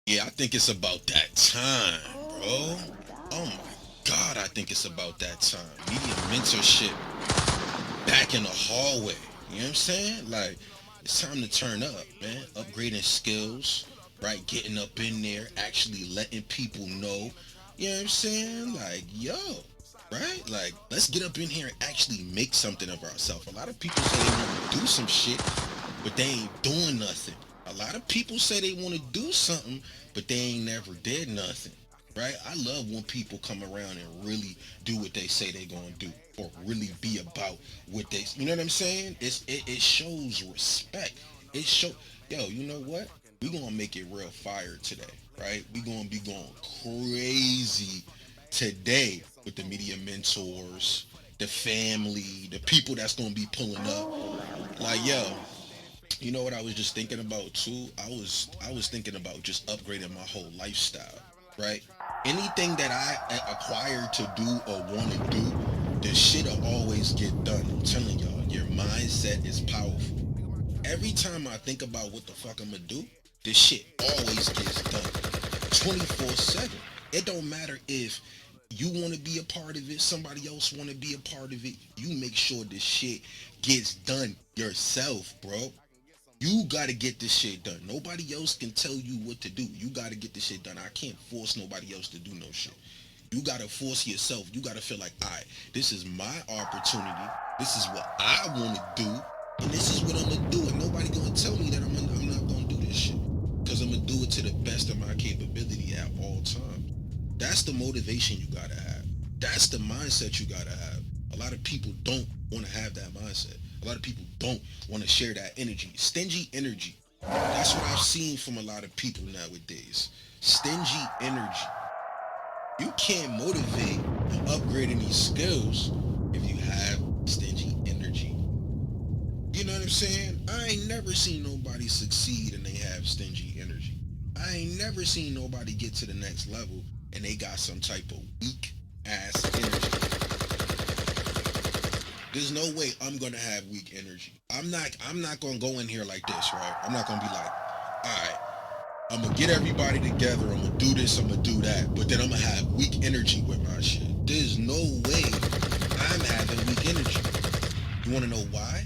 Yeah, I think it's about that time, bro. Oh my God, I think it's about that time. Media mentorship back in the hallway. You know what I'm saying? Like, it's time to turn up, man. Upgrading skills, right? Getting up in there, actually letting people know. You know what I'm saying? Like, yo, right? Like, let's get up in here and actually make something of ourselves. A lot of people say they want to do some shit, but they ain't doing nothing. A lot of people say they want to do something, but they ain't never did nothing. Right? I love when people come around and really do what they say they gonna do, or really be about what they. You know what I'm saying? It shows respect. It show, yo. You know what? We gonna make it real fire today, right? We gonna be going crazy today with the media mentors, the family, the people that's gonna be pulling up. Like, yo, you know what I was just thinking about too? I was thinking about just upgrading my whole lifestyle, right? Anything that I acquire to do or want to do, the shit'll always get done. I'm telling y'all, your mindset is powerful. Every time I think about what the fuck I'm gonna do, this shit always gets done. 24/7. It don't matter if you want to be a part of it, somebody else want to be a part of it. You make sure this shit gets done yourself, bro. You gotta get this shit done. Nobody else can tell you what to do. You gotta get this shit done. I can't force nobody else to do no shit. You gotta force yourself. You gotta feel like, alright, this is my opportunity. This is what I wanna do. And this is what I'm gonna do. And nobody gonna tell me that I'm not gonna do this shit. Cause I'm gonna do it to the best of my capability at all times. That's the motivation you gotta have. That's the mindset you gotta have. A lot of people don't want to have that mindset. A lot of people don't want to share that energy. Stingy energy. That's what I've seen from a lot of people nowadays. Stingy energy. You can't motivate and upgrade any skills if you have stingy energy. You know what I'm saying? I ain't never seen nobody succeed and they have stingy energy. I ain't never seen nobody get to the next level and they got some type of weak ass energy. There's no way I'm gonna have weak energy. I'm not gonna go in here like this, right? I'm not gonna be like, alright, I'm gonna get everybody together, I'm gonna do this, I'm gonna do that, but then I'm gonna have weak energy with my shit. There's no way I'm having weak energy. You wanna know why?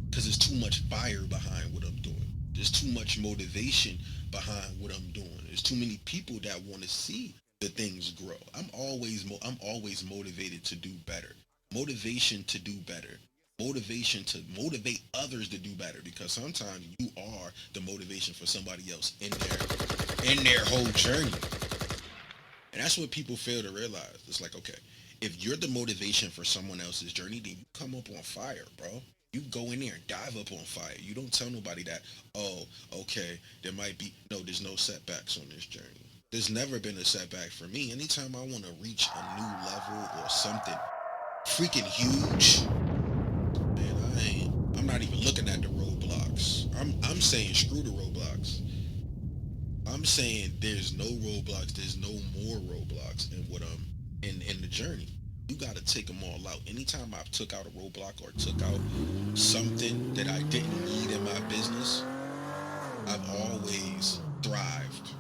Because there's too much fire behind what I'm doing. There's too much motivation behind what I'm doing. There's too many people that want to see the things grow. I'm always motivated to do better. Motivation to do better. Motivation to motivate others to do better, because sometimes you are the motivation for somebody else in their whole journey. And that's what people fail to realize. It's like, okay, if you're the motivation for someone else's journey, then you come up on fire, bro. You go in there and dive up on fire. You don't tell nobody that, oh, okay, there might be, no, there's no setbacks on this journey. There's never been a setback for me. Anytime I want to reach a new level or something freaking huge, man, I'm not even looking at the roadblocks. I'm saying screw the roadblocks. I'm saying there's no roadblocks. There's no more roadblocks in what I'm in the journey. You got to take them all out. Anytime I've took out a roadblock or took out something that I didn't need in my business, I've always thrived.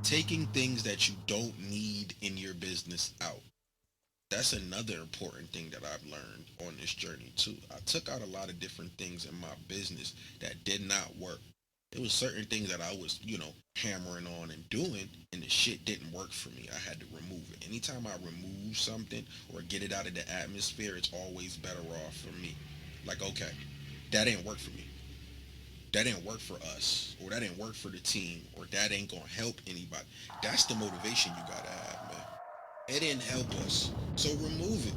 Taking things that you don't need in your business out. That's another important thing that I've learned on this journey too. I took out a lot of different things in my business that did not work. It was certain things that I was, hammering on and doing, and the shit didn't work for me. I had to remove it. Anytime I remove something or get it out of the atmosphere, it's always better off for me. Like, okay, that didn't work for me. That didn't work for us, or that didn't work for the team, or that ain't gonna help anybody. That's the motivation you gotta have, man. It didn't help us, so remove it.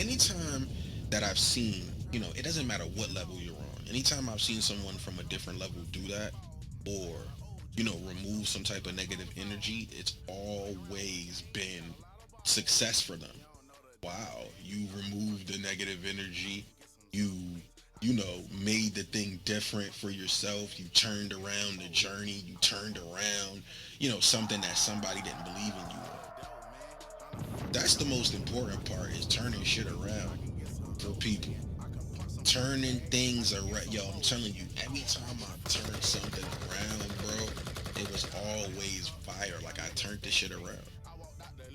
Anytime that I've seen, it doesn't matter what level you're on. Anytime I've seen someone from a different level do that, or remove some type of negative energy, it's always been success for them. Wow, you removed the negative energy. You made the thing different for yourself. You turned around the journey. You turned around, something that somebody didn't believe in you on. That's the most important part, is turning shit around for people. Turning things around. Yo, I'm telling you, every time I turn something around, bro, fire. Like, I turned this shit around.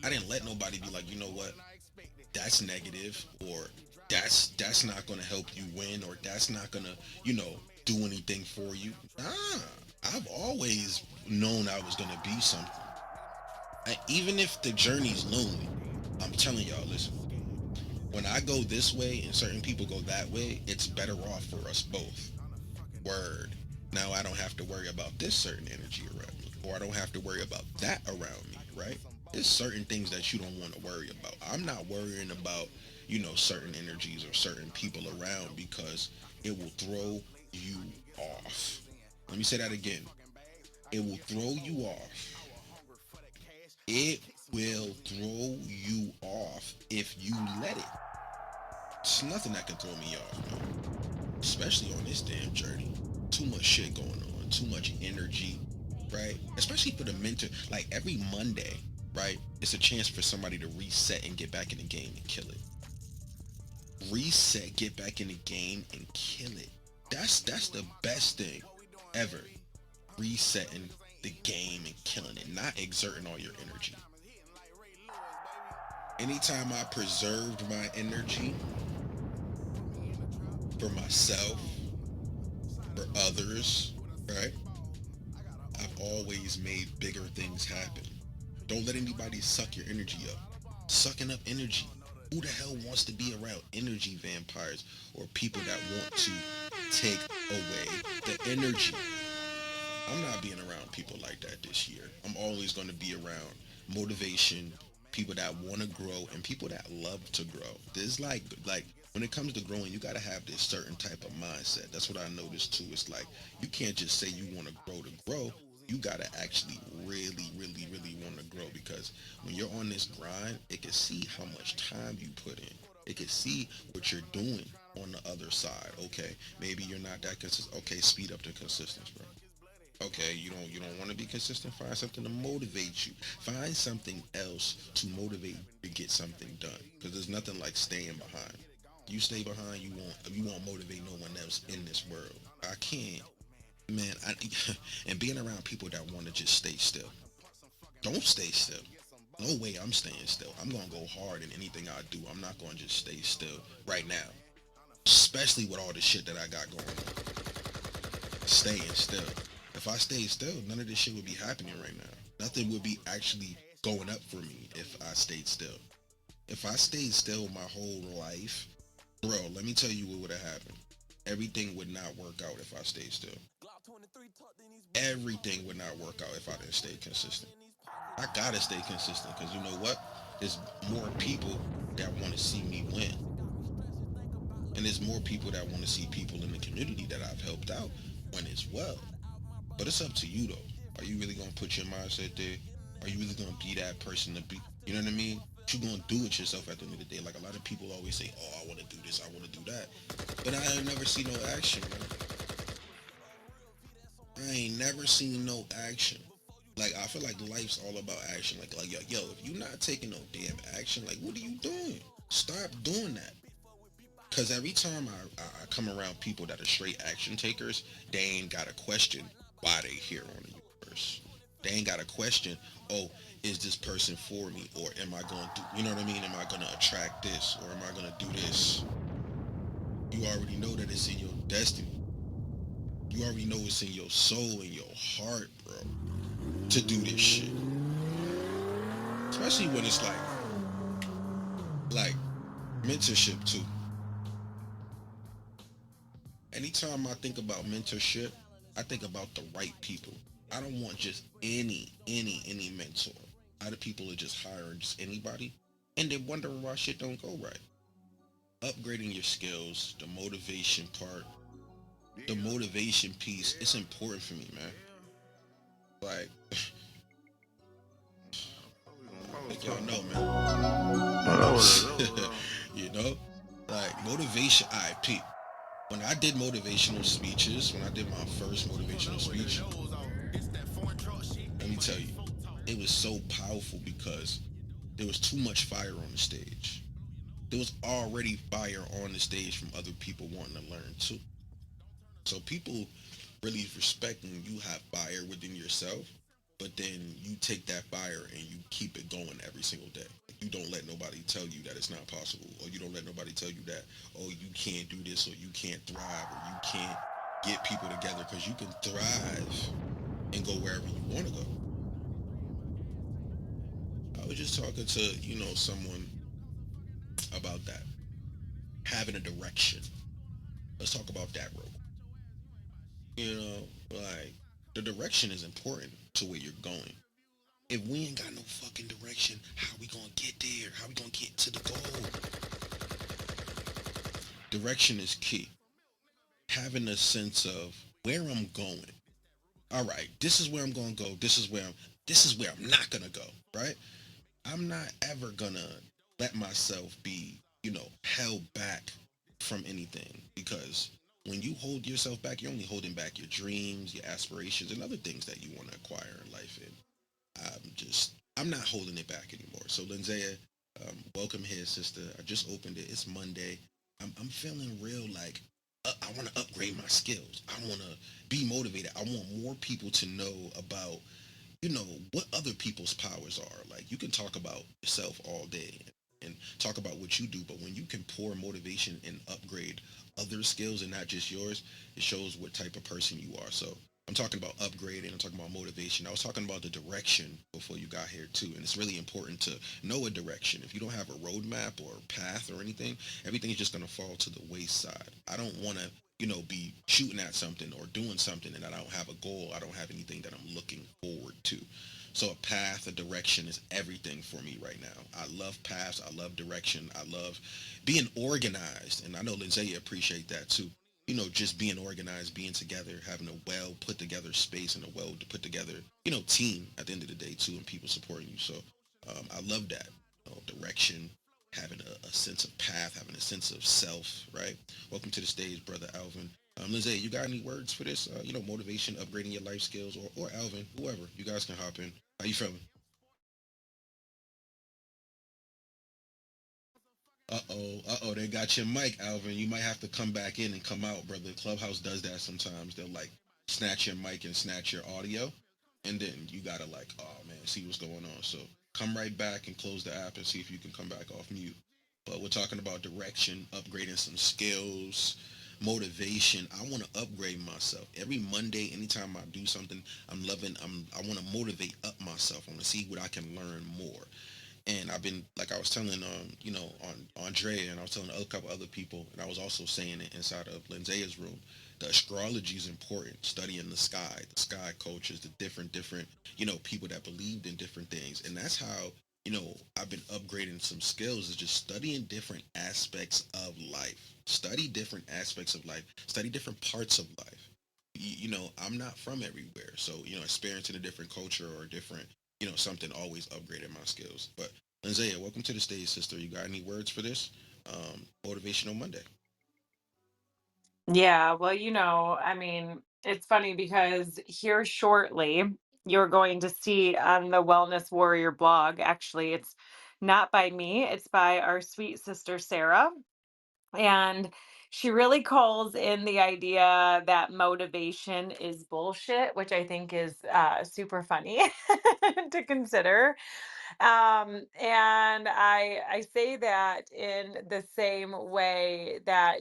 I didn't let nobody be like, you know what, that's negative, or that's not gonna help you win, or that's not gonna, do anything for you. Nah, I've always known I was gonna be something. Even if the journey's lonely, I'm telling y'all, listen. When I go this way and certain people go that way, it's better off for us both. Word. Now I don't have to worry about this certain energy around me, or I don't have to worry about that around me, right? There's certain things that you don't want to worry about. I'm not worrying about, certain energies or certain people around, because it will throw you off. Let me say that again. It will throw you off. It will throw you off if you let it. It's nothing that can throw me off, man. Especially on this damn journey. Too much shit going on, too much energy, right? Especially for the mentor. Like, every Monday, right? It's a chance for somebody to reset and get back in the game and kill it. Reset, get back in the game and kill it. That's the best thing ever. Resetting the game and killing it, not exerting all your energy. Anytime I preserved my energy for myself, for others, right? I've always made bigger things happen. Don't let anybody suck your energy up. Sucking up energy. Who the hell wants to be around energy vampires, or people that want to take away the energy? I'm not being around people like that this year. I'm always going to be around motivation, people that want to grow, and people that love to grow. There's like when it comes to growing, you got to have this certain type of mindset. That's what I noticed too. It's like, you can't just say you want to grow to grow. You got to actually really, really, really want to grow, because when you're on this grind, it can see how much time you put in. It can see what you're doing on the other side. Okay, maybe you're not that consistent. Okay, speed up the consistency, bro. Okay, you don't want to be consistent. Find something to motivate you. Find something else to motivate you to get something done, because there's nothing like staying behind. You stay behind, you won't motivate no one else in this world. I can't, man. And being around people that want to just stay still. Don't stay still. No way I'm staying still. I'm gonna go hard in anything I do. I'm not gonna just stay still right now, especially with all the shit that I got going on. Staying still. If I stayed still, none of this shit would be happening right now. Nothing would be actually going up for me if I stayed still. If I stayed still my whole life, bro, let me tell you what would have happened. Everything would not work out if I stayed still. Everything would not work out if I didn't stay consistent. I gotta stay consistent, because you know what? There's more people that want to see me win. And there's more people that want to see people in the community that I've helped out win as well. But it's up to you though. Are you really gonna put your mindset there? Are you really gonna be that person to be? You know what I mean? What you gonna do it yourself at the end of the day? Like, a lot of people always say, "Oh, I want to do this, I want to do that," but I ain't never seen no action, man. I ain't never seen no action. Like, I feel like life's all about action. Like yo, if you not taking no damn action, like, what are you doing? Stop doing that. Cause every time I come around people that are straight action takers, they ain't got a question why they here on the universe. They ain't got a question, oh, is this person for me? Or am I going to, you know what I mean? Am I going to attract this? Or am I going to do this? You already know that it's in your destiny. You already know it's in your soul and your heart, bro, to do this shit. Especially when it's like mentorship too. Anytime I think about mentorship, I think about the right people. I don't want just any mentor. A lot of people are just hiring just anybody, and they're wondering why shit don't go right. Upgrading your skills, the motivation part, the motivation piece, it's important for me, man. Like, like y'all know, man. You know, like motivation. I peep. When I did motivational speeches, when I did my first motivational speech, let me tell you, it was so powerful because there was too much fire on the stage. There was already fire on the stage from other people wanting to learn too. So people really respecting you have fire within yourself. but then you take that fire and you keep it going every single day. Like, you don't let nobody tell you that it's not possible, or you don't let nobody tell you that, oh, you can't do this, or you can't thrive, or you can't get people together, because you can thrive and go wherever you want to go. I was just talking to someone about that, having a direction. Let's talk about that real quick. Like, the direction is important to where you're going. If we ain't got no fucking direction, how we gonna get there? How we gonna get to the goal? Direction is key. Having a sense of where I'm going. All right, this is where I'm gonna go. This is where I'm not gonna go. Right? I'm not ever gonna let myself be, held back from anything, because when you hold yourself back, you're only holding back your dreams, your aspirations, and other things that you want to acquire in life. And I'm not holding it back anymore. So Lindsaya, welcome here, sister. I just opened it. It's Monday. I'm feeling real like I want to upgrade my skills. I want to be motivated. I want more people to know about what other people's powers are. Like, you can talk about yourself all day and talk about what you do, but when you can pour motivation and upgrade other skills and not just yours, it shows what type of person you are. So I'm talking about upgrading, I'm talking about motivation. I was talking about the direction before you got here too, and it's really important to know a direction. If you don't have a roadmap or path or anything, everything is just going to fall to the wayside. I don't want to be shooting at something or doing something and I don't have a goal. I don't have anything that I'm looking forward to. So a path, a direction is everything for me right now. I love paths. I love direction. I love being organized, and I know Lindsay appreciate that too. Just being organized, being together, having a well put together space and a well put together, team at the end of the day too, and people supporting you. So I love that direction, having a sense of path, having a sense of self. Right. Welcome to the stage, brother Alvin. Lindsay, you got any words for this? Motivation, upgrading your life skills, or Alvin, whoever. You guys can hop in. How you feeling? Uh oh, they got your mic, Alvin. You might have to come back in and come out, brother. Clubhouse does that sometimes. They'll like snatch your mic and snatch your audio, and then you gotta like, oh man, see what's going on. So come right back and close the app and see if you can come back off mute. But we're talking about direction, upgrading some skills, motivation. I want to upgrade myself every Monday. Anytime I do something, I'm loving. I want to motivate up myself. I want to see what I can learn more. And I've been, like I was telling on Andre, and I was telling a couple other people, and I was also saying it inside of Linzea's room. The astrology is important. Studying the sky coaches, the different people that believed in different things, and that's how I've been upgrading some skills. Is just studying different aspects of life. Study different aspects of life. Study different parts of life. I'm not from everywhere, so experiencing a different culture or different something always upgraded my skills. But Lindsay, welcome to the stage, sister. You got any words for this motivational Monday? Yeah, well, I mean, it's funny because here shortly, you're going to see on the Wellness Warrior blog. Actually, it's not by me, it's by our sweet sister, Sarah. And she really calls in the idea that motivation is bullshit, which I think is super funny to consider. And I say that in the same way that,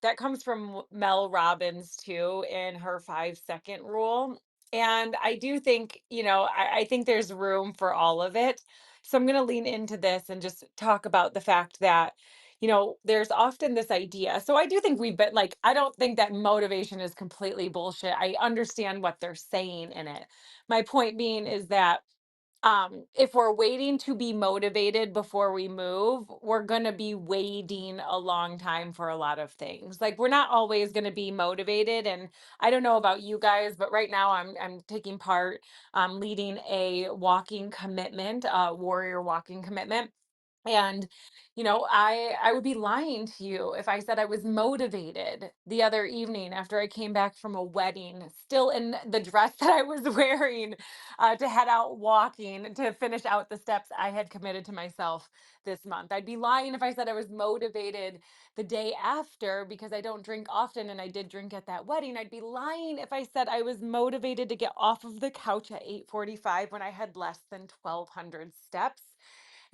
that comes from Mel Robbins too, in her 5 second rule. And I do think, I think there's room for all of it. So I'm going to lean into this and just talk about the fact that, there's often this idea. So I do think we've been like, I don't think that motivation is completely bullshit. I understand what they're saying in it. My point being is that if we're waiting to be motivated before we move, we're going to be waiting a long time for a lot of things. Like, we're not always going to be motivated. And I don't know about you guys, but right now I'm taking part leading a walking commitment, warrior walking commitment. And, I would be lying to you if I said I was motivated the other evening after I came back from a wedding, still in the dress that I was wearing, to head out walking to finish out the steps I had committed to myself this month. I'd be lying if I said I was motivated the day after because I don't drink often and I did drink at that wedding. I'd be lying if I said I was motivated to get off of the couch at 8:45 when I had less than 1,200 steps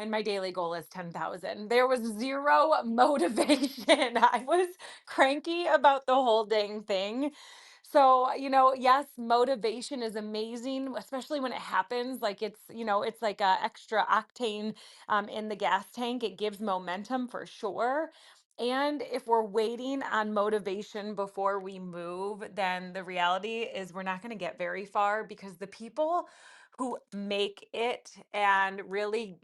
and my daily goal is 10,000. There was zero motivation. I was cranky about the whole dang thing. So, yes, motivation is amazing, especially when it happens. Like it's like a extra octane in the gas tank. It gives momentum for sure. And if we're waiting on motivation before we move, then the reality is we're not going to get very far because the people who make it and really,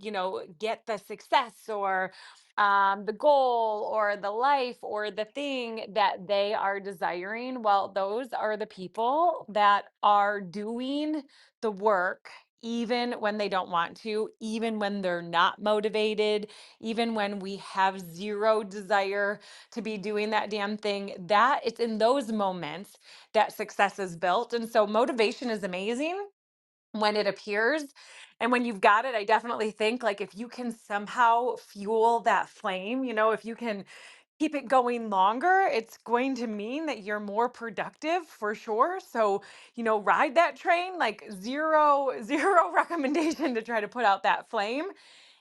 get the success or the goal or the life or the thing that they are desiring, well, those are the people that are doing the work. Even when they don't want to, even when they're not motivated, even when we have zero desire to be doing that damn thing, that it's in those moments that success is built. And so motivation is amazing when it appears. And when you've got it, I definitely think like if you can somehow fuel that flame, if you can keep it going longer, it's going to mean that you're more productive for sure. So, ride that train like zero, zero recommendation to try to put out that flame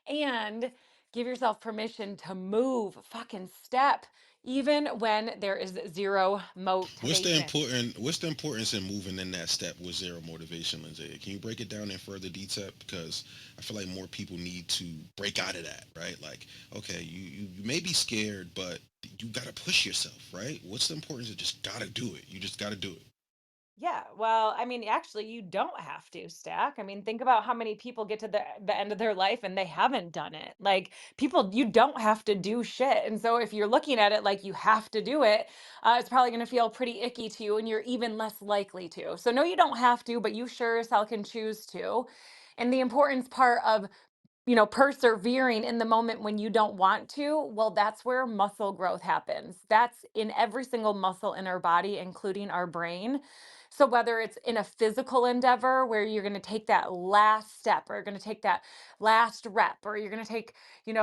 and give yourself permission to move, fucking step, even when there is zero motivation. What's the importance in moving in that step with zero motivation, Lindsay? Can you break it down in further detail? Because I feel like more people need to break out of that, right? Like, okay, you may be scared, but you gotta push yourself, right? What's the importance of just gotta do it? You just gotta do it. Yeah, well, I mean, actually, you don't have to stack. I mean, think about how many people get to the end of their life and they haven't done it. Like, people, you don't have to do shit. And so, if you're looking at it like you have to do it, it's probably going to feel pretty icky to you and you're even less likely to. So, no, you don't have to, but you sure as hell can choose to. And the importance part of persevering in the moment when you don't want to, well, that's where muscle growth happens. That's in every single muscle in our body, including our brain. So, whether it's in a physical endeavor where you're going to take that last step, or you're going to take that last rep, or you're going to take, do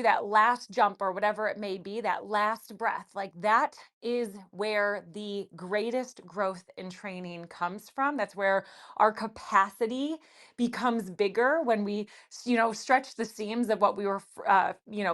that last jump, or whatever it may be, that last breath, like that is where the greatest growth in training comes from. That's where our capacity becomes bigger when we stretch the seams of what we were,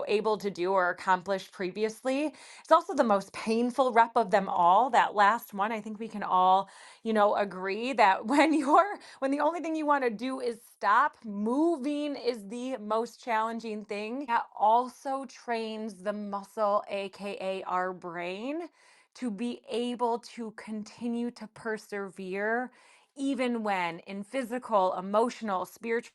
able to do or accomplish previously. It's also the most painful rep of them all. That last one, I think we can all, agree that when the only thing you want to do is stop moving is the most challenging thing. That also trains the muscle, aka our brain, to be able to continue to persevere even when in physical, emotional, spiritual,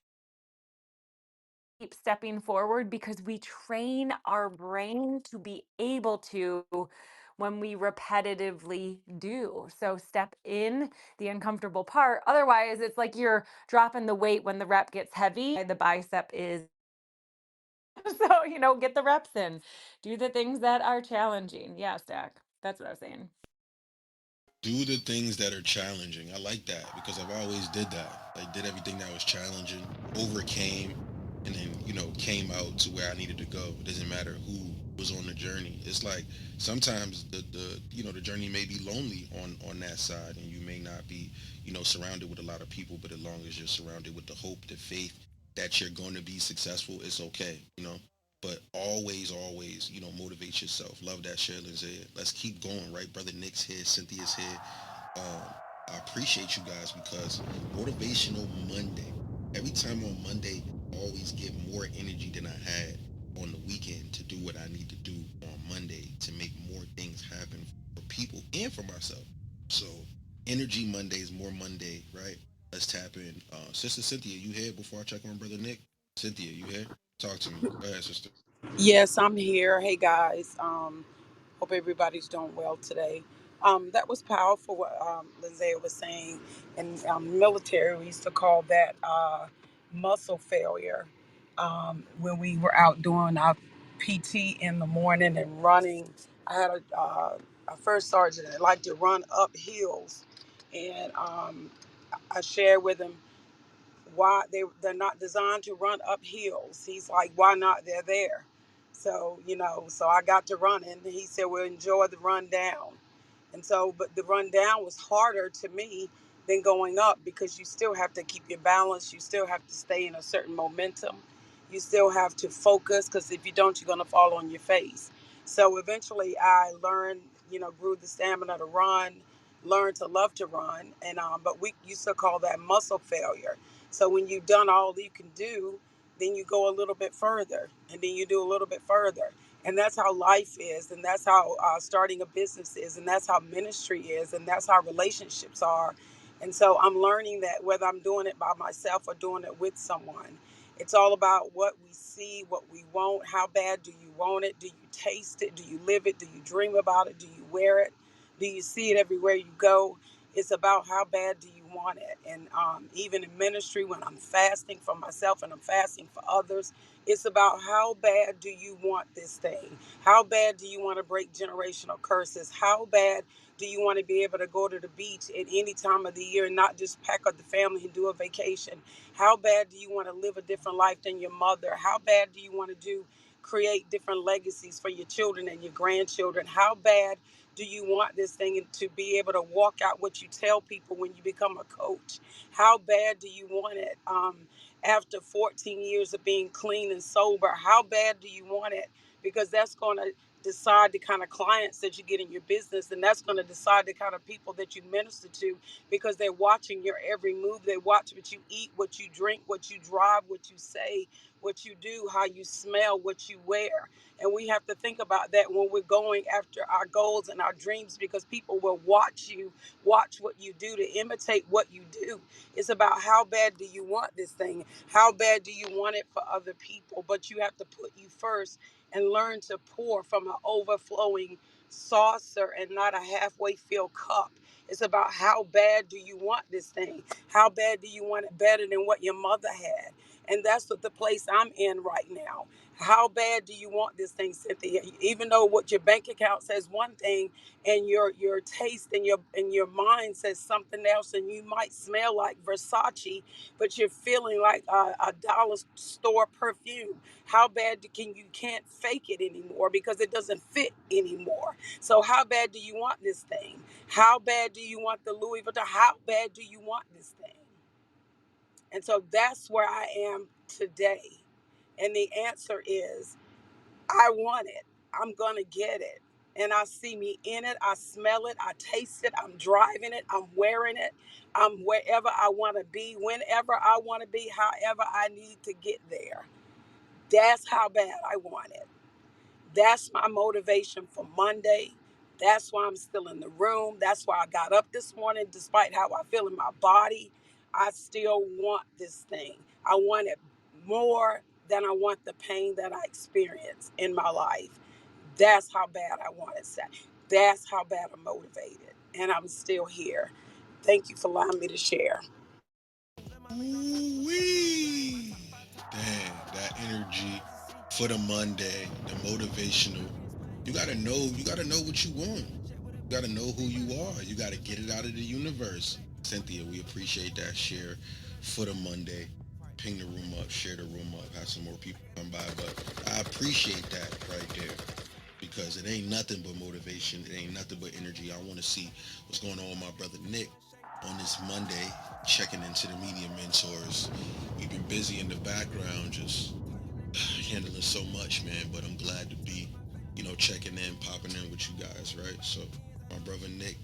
keep stepping forward because we train our brain to be able to when we repetitively do. So step in the uncomfortable part. Otherwise, it's like you're dropping the weight when the rep gets heavy. The bicep is so, get the reps in. Do the things that are challenging. Yeah, stack. That's what I was saying. Do the things that are challenging. I like that because I've always did that. I did everything that was challenging, overcame, and then came out to where I needed to go. It doesn't matter who was on the journey. It's like sometimes the journey may be lonely on that side, and you may not be surrounded with a lot of people. But as long as you're surrounded with the hope, the faith that you're going to be successful, it's okay. But always, motivate yourself. Love that share, Lindsay. Let's keep going, right? Brother Nick's here, Cynthia's here. Um, I appreciate you guys because Motivational Monday. Every time on Monday, I always get more energy than I had on the weekend to do what I need to do on Monday to make more things happen for people and for myself. So, Energy Mondays, more Monday, right? Let's tap in. Sister Cynthia, you here before I check on Brother Nick? Cynthia, you here? Talk to me. Go ahead, sister. Yes, I'm here. Hey guys, hope everybody's doing well today. That was powerful what Lizette was saying. In military, we used to call that muscle failure. when we were out doing our PT in the morning and running. I had a first sergeant that liked to run up hills, and I shared with him why they're not designed to run up hills. He's like, why not? They're there. So so I got to running. He said, well, enjoy the run down. And so, but the run down was harder to me than going up, because you still have to keep your balance. You still have to stay in a certain momentum. You still have to focus, because if you don't, you're going to fall on your face. So eventually I learned, grew the stamina to run, learned to love to run. And, but we used to call that muscle failure. So when you've done all you can do, then you go a little bit further, and then you do a little bit further. And that's how life is, and that's how starting a business is, and that's how ministry is, and that's how relationships are. And so I'm learning that whether I'm doing it by myself or doing it with someone, it's all about what we see, what we want. How bad do you want it? Do you taste it? Do you live it? Do you dream about it? Do you wear it? Do you see it everywhere you go? It's about how bad do you want it. And even in ministry, when I'm fasting for myself and I'm fasting for others, it's about how bad do you want this thing? How bad do you want to break generational curses? How bad do you want to be able to go to the beach at any time of the year and not just pack up the family and do a vacation? How bad do you want to live a different life than your mother? How bad do you want to create different legacies for your children and your grandchildren? How bad do you want this thing to be able to walk out what you tell people when you become a coach? How bad do you want it? After 14 years of being clean and sober, how bad do you want it? Because that's going to decide the kind of clients that you get in your business, and that's going to decide the kind of people that you minister to, because they're watching your every move. They watch what you eat, what you drink, what you drive, what you say, what you do, how you smell, what you wear. And we have to think about that when we're going after our goals and our dreams, because people will watch you, watch what you do, to imitate what you do. It's about how bad do you want this thing? How bad do you want it for other people? But you have to put you first and learn to pour from an overflowing saucer and not a halfway filled cup. It's about how bad do you want this thing? How bad do you want it better than what your mother had? And that's what the place I'm in right now. How bad do you want this thing, Cynthia? Even though what your bank account says one thing, and your taste and your mind says something else, and you might smell like Versace, but you're feeling like a dollar store perfume. How bad can you can't fake it anymore because it doesn't fit anymore? So how bad do you want this thing? How bad do you want the Louis Vuitton? How bad do you want this thing? And so that's where I am today. And the answer is, I want it. I'm going to get it. And I see me in it. I smell it. I taste it. I'm driving it. I'm wearing it. I'm wherever I want to be, whenever I want to be, however I need to get there. That's how bad I want it. That's my motivation for Monday. That's why I'm still in the room. That's why I got up this morning, despite how I feel in my body. I still want this thing. I want it more than I want the pain that I experience in my life. That's how bad I want it. That's how bad I'm motivated. And I'm still here. Thank you for allowing me to share. Ooh-wee. Damn, that energy for the Monday, the motivational. You gotta know what you want. You gotta know who you are. You gotta get it out of the universe. Cynthia, we appreciate that share for the Monday. Ping the room up, share the room up, have some more people come by. But I appreciate that right there, because it ain't nothing but motivation. It ain't nothing but energy. I want to see what's going on with my brother Nick on this Monday, checking into the media mentors. We've been busy in the background, just handling so much, man. But I'm glad to be, checking in, popping in with you guys, right? So, my brother Nick,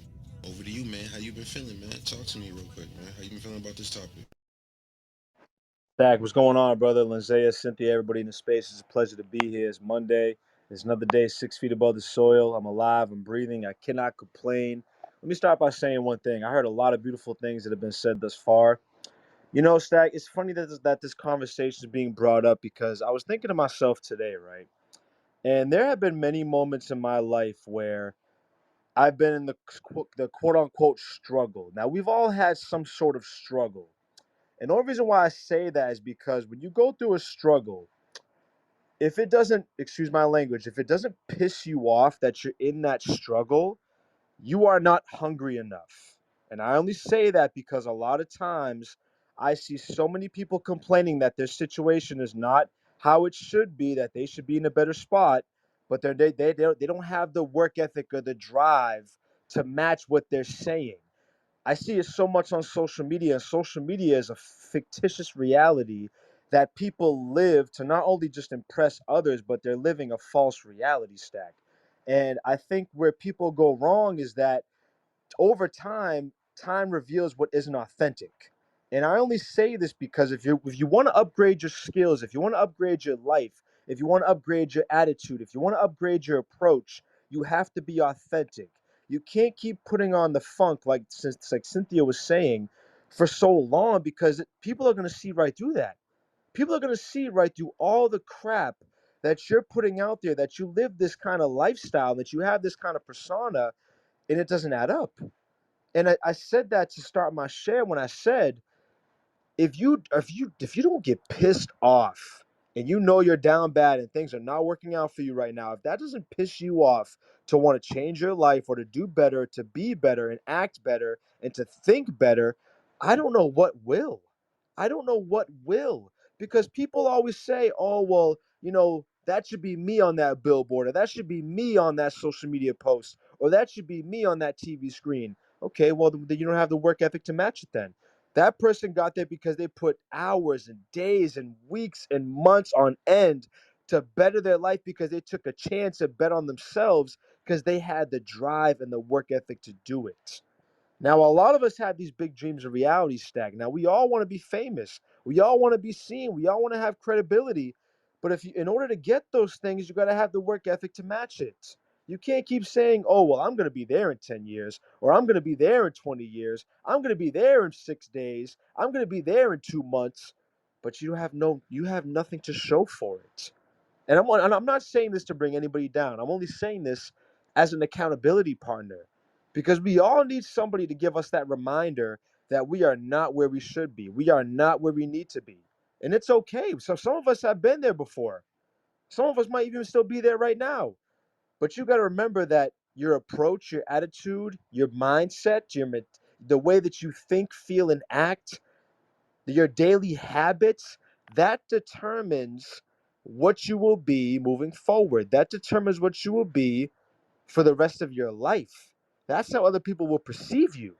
over to you, man. How you been feeling, man? Talk to me real quick, man. How you been feeling about this topic? Stack, what's going on, brother? Lindsay, Cynthia, everybody in the space. It's a pleasure to be here. It's Monday. It's another day 6 feet above the soil. I'm alive. I'm breathing. I cannot complain. Let me start by saying one thing. I heard a lot of beautiful things that have been said thus far. Stack, it's funny that this conversation is being brought up, because I was thinking to myself today, right? And there have been many moments in my life where I've been in the quote unquote struggle. Now, we've all had some sort of struggle. And the only reason why I say that is because when you go through a struggle, if it doesn't, excuse my language, if it doesn't piss you off that you're in that struggle, you are not hungry enough. And I only say that because a lot of times I see so many people complaining that their situation is not how it should be, that they should be in a better spot, but they don't have the work ethic or the drive to match what they're saying. I see it so much on social media, and social media is a fictitious reality that people live to not only just impress others, but they're living a false reality stack. And I think where people go wrong is that over time, time reveals what isn't authentic. And I only say this because if you want to upgrade your skills, if you want to upgrade your life, if you want to upgrade your attitude, if you want to upgrade your approach, you have to be authentic. You can't keep putting on the funk like Cynthia was saying for so long because people are going to see right through that. People are going to see right through all the crap that you're putting out there, that you live this kind of lifestyle, that you have this kind of persona, and it doesn't add up. And I said that to start my share when I said if you don't get pissed off and you know you're down bad and things are not working out for you right now, if that doesn't piss you off to want to change your life or to do better, to be better and act better and to think better, I don't know what will. I don't know what will. Because people always say, oh, well, that should be me on that billboard, or that should be me on that social media post, or that should be me on that TV screen. Okay, well, then you don't have the work ethic to match it then. That person got there because they put hours and days and weeks and months on end to better their life because they took a chance to bet on themselves because they had the drive and the work ethic to do it. Now, a lot of us have these big dreams of reality stack. Now, we all want to be famous. We all want to be seen. We all want to have credibility. But in order to get those things, you got to have the work ethic to match it. You can't keep saying, "Oh, well, I'm going to be there in 10 years, or I'm going to be there in 20 years. I'm going to be there in 6 days. I'm going to be there in 2 months." But you have nothing to show for it. And I'm not saying this to bring anybody down. I'm only saying this as an accountability partner because we all need somebody to give us that reminder that we are not where we should be. We are not where we need to be. And it's okay. So some of us have been there before. Some of us might even still be there right now. But you got to remember that your approach, your attitude, your mindset, the way that you think, feel, and act, your daily habits, that determines what you will be moving forward. That determines what you will be for the rest of your life. That's how other people will perceive you.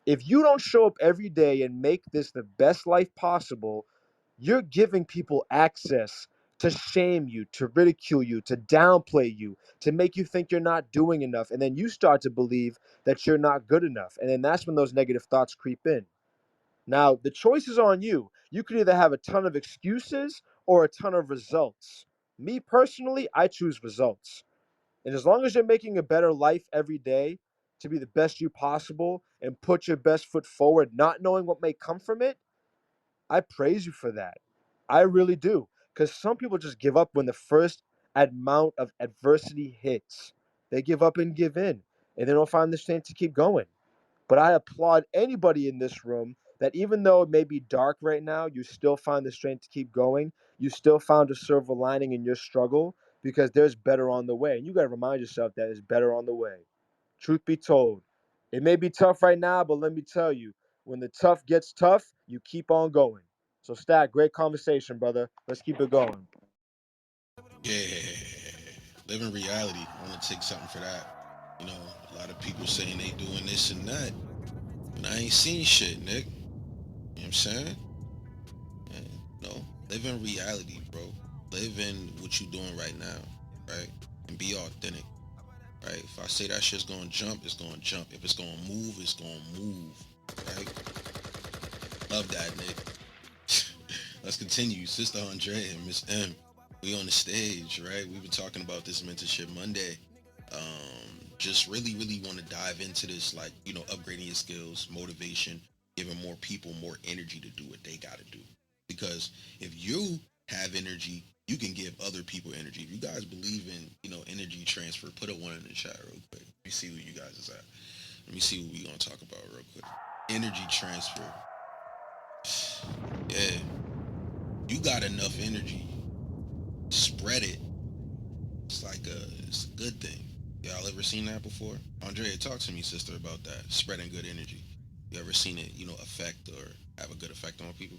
If you don't show up every day and make this the best life possible, you're giving people access to shame you, to ridicule you, to downplay you, to make you think you're not doing enough. And then you start to believe that you're not good enough. And then that's when those negative thoughts creep in. Now, the choice is on you. You could either have a ton of excuses or a ton of results. Me personally, I choose results. And as long as you're making a better life every day to be the best you possible and put your best foot forward, not knowing what may come from it, I praise you for that. I really do. Because some people just give up when the first amount of adversity hits. They give up and give in, and they don't find the strength to keep going. But I applaud anybody in this room that even though it may be dark right now, you still find the strength to keep going. You still found a silver lining in your struggle because there's better on the way. And you got to remind yourself that it's better on the way. Truth be told, it may be tough right now, but let me tell you, when the tough gets tough, you keep on going. So, Stack, great conversation, brother. Let's keep it going. Yeah, living reality. I want to take something for that. You know, a lot of people saying they doing this and that, and I ain't seen shit, Nick. You know what I'm saying? And, live in reality, bro. Live in what you doing right now, right? And be authentic, right? If I say that shit's gonna jump, it's gonna jump. If it's gonna move, it's gonna move, right? Love that, Nick. Let's continue. Sister Andre and Miss M. We on the stage, right? We've been talking about this Mentorship Monday. Just really want to dive into this, like, upgrading your skills, motivation, giving more people more energy to do what they got to do. Because if you have energy, you can give other people energy. If you guys believe in, energy transfer, put a one in the chat real quick. Let me see who you guys is at. Let me see what we gonna talk about real quick. Energy transfer. Yeah, you got enough energy. Spread it. It's a good thing. Y'all ever seen that before? Andrea, talk to me, sister, about that. Spreading good energy. You ever seen it, affect or have a good effect on people?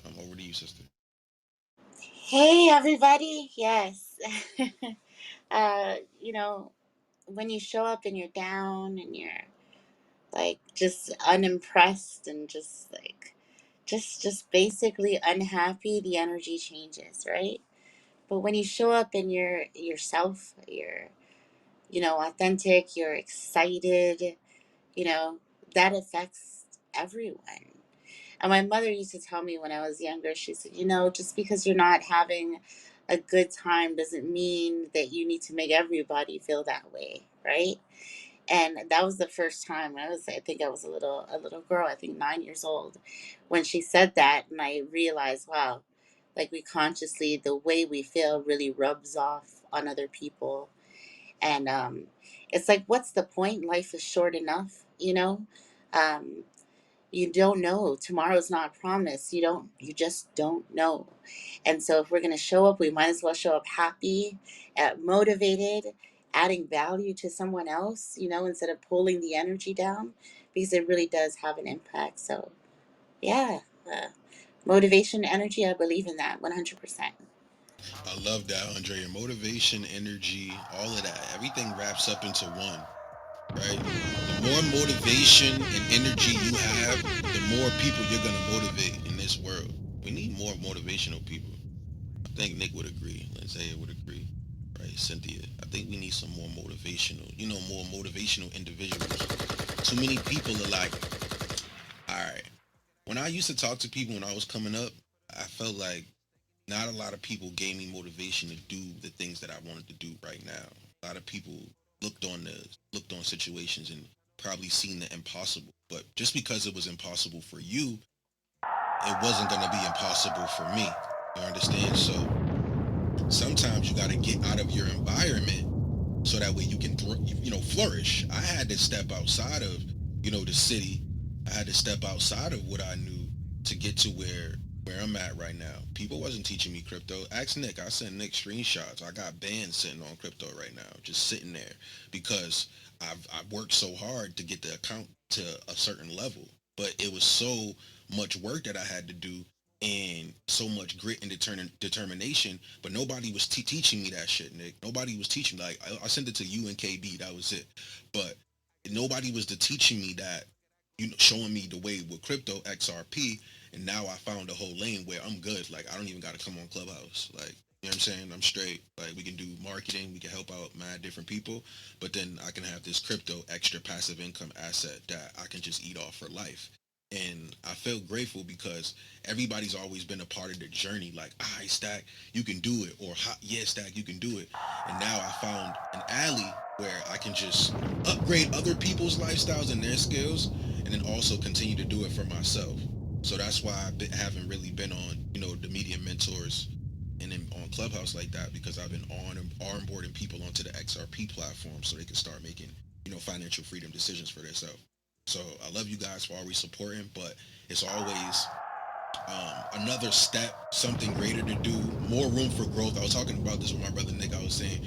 Over to you, sister. Hey, everybody. Yes. You know, when you show up and you're down and you're like just unimpressed and just like, just basically unhappy, the energy changes, right? But when you show up and you're yourself, you're, authentic, you're excited, you know, that affects everyone. And my mother used to tell me when I was younger, she said, just because you're not having a good time doesn't mean that you need to make everybody feel that way, right? And that was the first time I think I was a little girl, I think 9 years old, when she said that. And I realized, wow, like we consciously, the way we feel really rubs off on other people. And it's like, what's the point? Life is short enough, Um, you don't know, tomorrow's not promised. You just don't know. And so if we're going to show up, we might as well show up happy, motivated, adding value to someone else, instead of pulling the energy down, because it really does have an impact. So yeah, uh, motivation, energy, I believe in that 100%. I love that, Andrea. Motivation, energy, all of that. Everything wraps up into one, right? The more motivation and energy you have, the more people you're gonna motivate in this world. We need more motivational people. I think Nick would agree. Lindsay would agree. Right, Cynthia. I think we need some more motivational, more motivational individuals. Too many people are like, all right. When I used to talk to people when I was coming up, I felt like not a lot of people gave me motivation to do the things that I wanted to do right now. A lot of people looked on situations and probably seen the impossible. But just because it was impossible for you, it wasn't gonna be impossible for me. You understand? So sometimes you gotta get out of your environment so that way you can flourish. I had to step outside of the city. I had to step outside of what I knew to get to where I'm at right now. People wasn't teaching me crypto. Ask Nick. I sent Nick screenshots. I got bands sitting on crypto right now, just sitting there because I've worked so hard to get the account to a certain level, but it was so much work that I had to do and so much grit and determination, but nobody was teaching me that shit, Nick. Nobody was teaching. Like I sent it to you and KB. That was it. But nobody was teaching me that. Showing me the way with crypto XRP, and now I found a whole lane where I'm good. Like I don't even got to come on Clubhouse. Like you know what I'm saying? I'm straight. Like we can do marketing. We can help out mad different people. But then I can have this crypto extra passive income asset that I can just eat off for life. And I feel grateful because everybody's always been a part of the journey. Like, "Hi, Stack, you can do it," or "Yeah, Stack, you can do it." And now I found an alley where I can just upgrade other people's lifestyles and their skills, and then also continue to do it for myself. So that's why haven't really been on, the media mentors and then on Clubhouse like that, because I've been on and onboarding people onto the XRP platform so they can start making, financial freedom decisions for themselves. So I love you guys for always supporting, but it's always another step, something greater to do, more room for growth. I was talking about this with my brother Nick. I was saying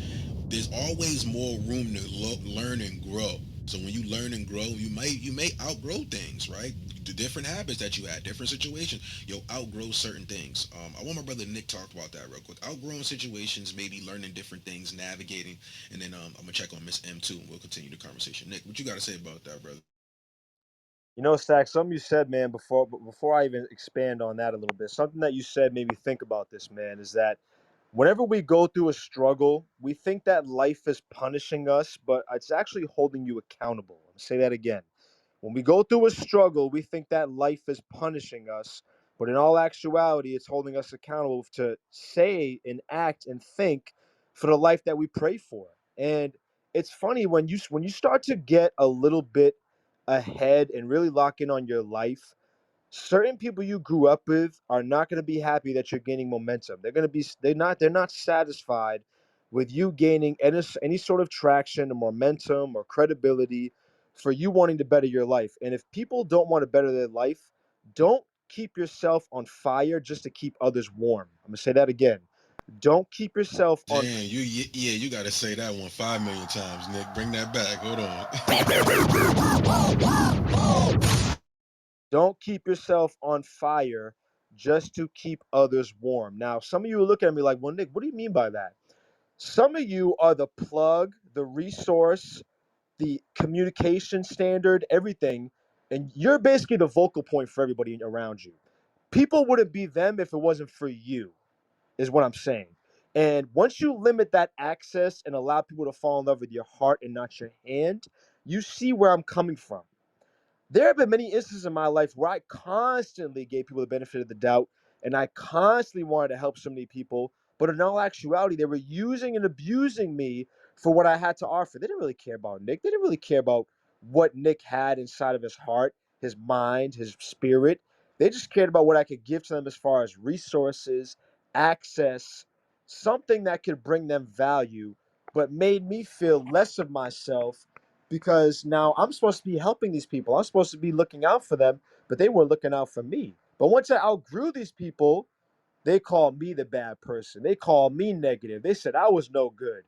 there's always more room to learn and grow. So when you learn and grow, you may outgrow things, right? The different habits that you had, different situations, you'll outgrow certain things. I want my brother Nick talk about that real quick. Outgrowing situations, maybe learning different things, navigating, and then I'm gonna check on Miss M too, and we'll continue the conversation. Nick, what you got to say about that, brother? Stack, something you said, man, before I even expand on that a little bit, something that you said made me think about this, man, is that whenever we go through a struggle, we think that life is punishing us, but it's actually holding you accountable. I'll say that again. When we go through a struggle, we think that life is punishing us, but in all actuality, it's holding us accountable to say and act and think for the life that we pray for. And it's funny when you start to get a little bit ahead and really lock in on your life, certain people you grew up with are not going to be happy that you're gaining momentum. They're not satisfied with you gaining any sort of traction or momentum or credibility for you wanting to better your life. And if people don't want to better their life, don't keep yourself on fire just to keep others warm. I'm gonna say that again. Don't keep yourself on Damn, yeah, you gotta say that one 5 million times, Nick. Bring that back. Hold on. don't keep yourself on fire just to keep others warm. Now, some of you are looking at me like, well, Nick, what do you mean by that? Some of you are the plug, the resource, the communication standard, everything, and you're basically the vocal point for everybody around you. People wouldn't be them if it wasn't for you, is what I'm saying. And once you limit that access and allow people to fall in love with your heart and not your hand, you see where I'm coming from. There have been many instances in my life where I constantly gave people the benefit of the doubt and I constantly wanted to help so many people, but in all actuality, they were using and abusing me for what I had to offer. They didn't really care about Nick. They didn't really care about what Nick had inside of his heart, his mind, his spirit. They just cared about what I could give to them as far as resources, access, something that could bring them value, but made me feel less of myself because now I'm supposed to be helping these people. I'm supposed to be looking out for them, but they were looking out for me. But once I outgrew these people, they called me the bad person. They called me negative. They said I was no good.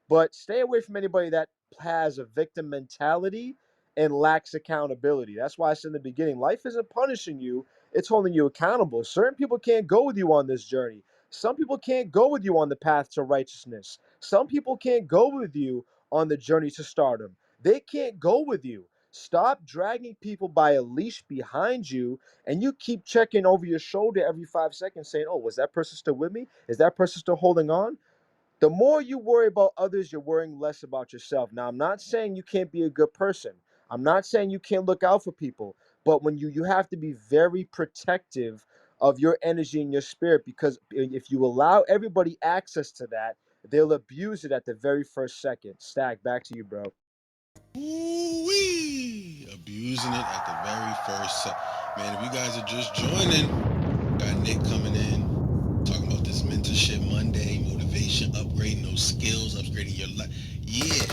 But stay away from anybody that has a victim mentality and lacks accountability. That's why I said in the beginning, life isn't punishing you, it's holding you accountable. Certain people can't go with you on this journey. Some people can't go with you on the path to righteousness. Some people can't go with you on the journey to stardom. They can't go with you. Stop dragging people by a leash behind you and you keep checking over your shoulder every 5 seconds saying, oh, was that person still with me? Is that person still holding on? The more you worry about others, you're worrying less about yourself. Now, I'm not saying you can't be a good person. I'm not saying you can't look out for people, but when you have to be very protective of your energy and your spirit because if you allow everybody access to that, they'll abuse it at the very first second. Stack, back to you, bro. Ooh-wee. Abusing it at the very first man, if you guys are just joining, got Nick coming in, talking about this mentorship Monday, motivation, upgrading those skills, upgrading your life. Yeah,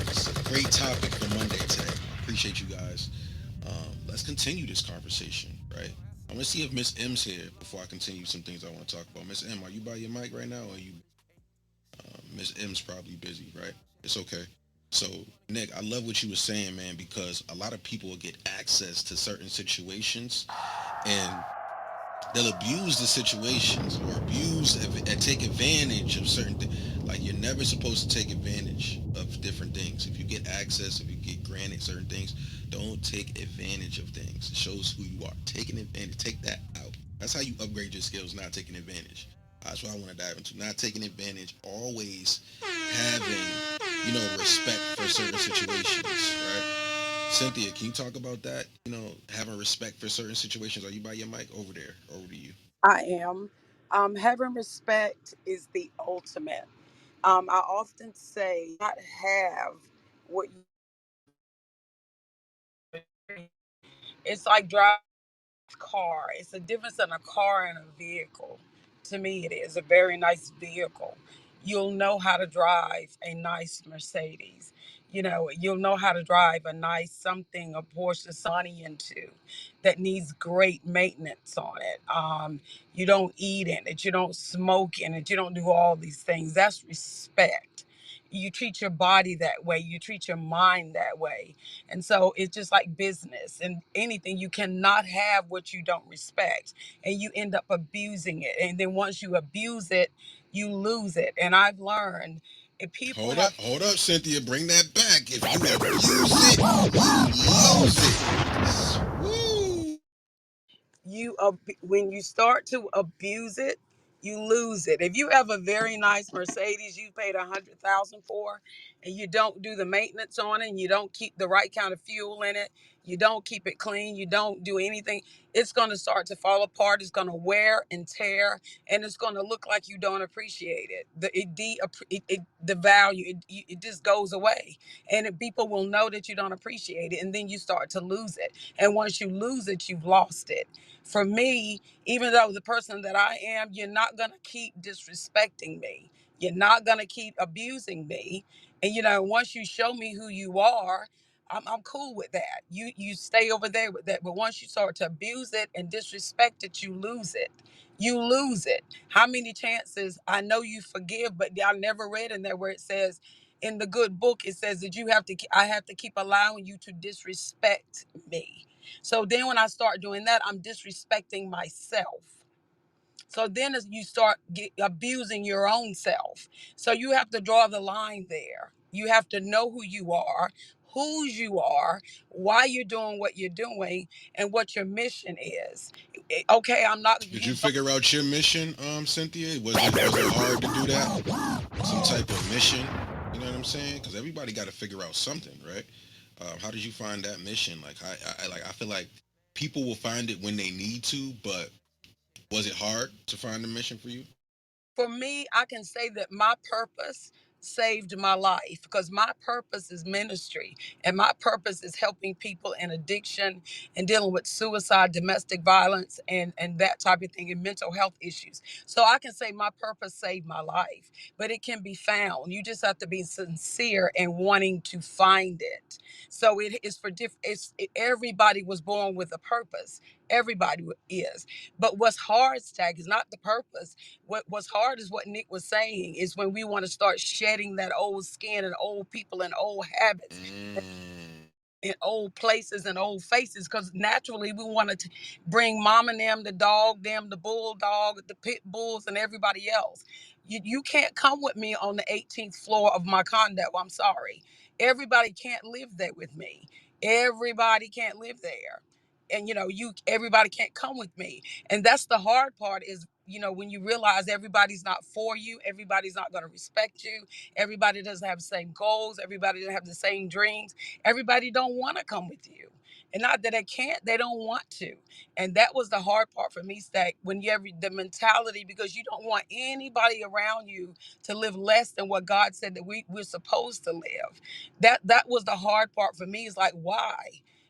it's a great topic for Monday today. I appreciate you guys. Let's continue this conversation, right? I'm gonna see if Miss M's here before I continue some things I want to talk about. Miss M, are you by your mic right now, or are you? Miss M's probably busy, right? It's okay. So, Nick, I love what you were saying, man, because a lot of people will get access to certain situations and they'll abuse the situations or and take advantage of certain things. Like you're never supposed to take advantage of different things. If you get access, if you get granted certain things, don't take advantage of things. It shows who you are. Taking advantage, take that out. That's how you upgrade your skills. Not taking advantage. That's what I want to dive into. Not taking advantage. Always having, respect for certain situations, right? Cynthia, can you talk about that? Having respect for certain situations. Are you by your mic? Over there. Over to you. I am. Having respect is the ultimate. I often say, not have what you. It's like driving car. It's a difference in a car and a vehicle. To me, it is a very nice vehicle. You'll know how to drive a nice Mercedes. You'll know how to drive a nice something, a Porsche, money into that needs great maintenance on it. You don't eat in it, you don't smoke in it, you don't do all these things. That's respect. You treat your body that way, you treat your mind that way. And so it's just like business and anything. You cannot have what you don't respect, and you end up abusing it. And then once you abuse it, you lose it. And I've learned if people have Hold up, Cynthia. Bring that back. If you abuse it, you lose it. Woo! when you start to abuse it, you lose it. If you have a very nice Mercedes you paid 100,000 for, and you don't do the maintenance on it, and you don't keep the right kind of fuel in it, you don't keep it clean, you don't do anything, it's going to start to fall apart. It's going to wear and tear, and it's going to look like you don't appreciate it. The value it just goes away, and people will know that you don't appreciate it, and then you start to lose it. And once you lose it, you've lost it. For me, even though the person that I am, you're not going to keep disrespecting me. You're not going to keep abusing me. And, once you show me who you are, I'm cool with that. You stay over there with that. But once you start to abuse it and disrespect it, you lose it. You lose it. How many chances? I know you forgive, but I never read in there where it says in the good book it says that I have to keep allowing you to disrespect me. So then when I start doing that, I'm disrespecting myself. So then as you start abusing your own self. So you have to draw the line there. You have to know who you are, whose you are, why you're doing what you're doing, and what your mission is. Okay, I'm not. Did You you figure out your mission, Cynthia? Was it hard to do that? Some type of mission? You know what I'm saying? Because everybody got to figure out something, right? How did you find that mission? Like I feel like people will find it when they need to, but was it hard to find a mission for you? For me, I can say that my purpose saved my life because my purpose is ministry and my purpose is helping people in addiction and dealing with suicide, domestic violence, and that type of thing, and mental health issues. So I can say my purpose saved my life, but it can be found. You just have to be sincere and wanting to find it. So it is for different. Everybody was born with a purpose. Everybody is. But what's hard, Stag, is not the purpose. What's hard is what Nick was saying, is when we want to start shedding that old skin and old people and old habits Mm. in old places and old faces, because naturally we wanted to bring mom and them, the dog, them, the bulldog, the pit bulls, and everybody else. You can't come with me on the 18th floor of my condo. I'm sorry. Everybody can't live there with me. Everybody can't live there. And everybody can't come with me. And that's the hard part is, when you realize everybody's not for you, everybody's not going to respect you, everybody doesn't have the same goals, everybody doesn't have the same dreams. Everybody don't want to come with you. And not that they can't, they don't want to. And that was the hard part for me, Stack, when you have the mentality, because you don't want anybody around you to live less than what God said that we're supposed to live. That was the hard part for me. Is like, why?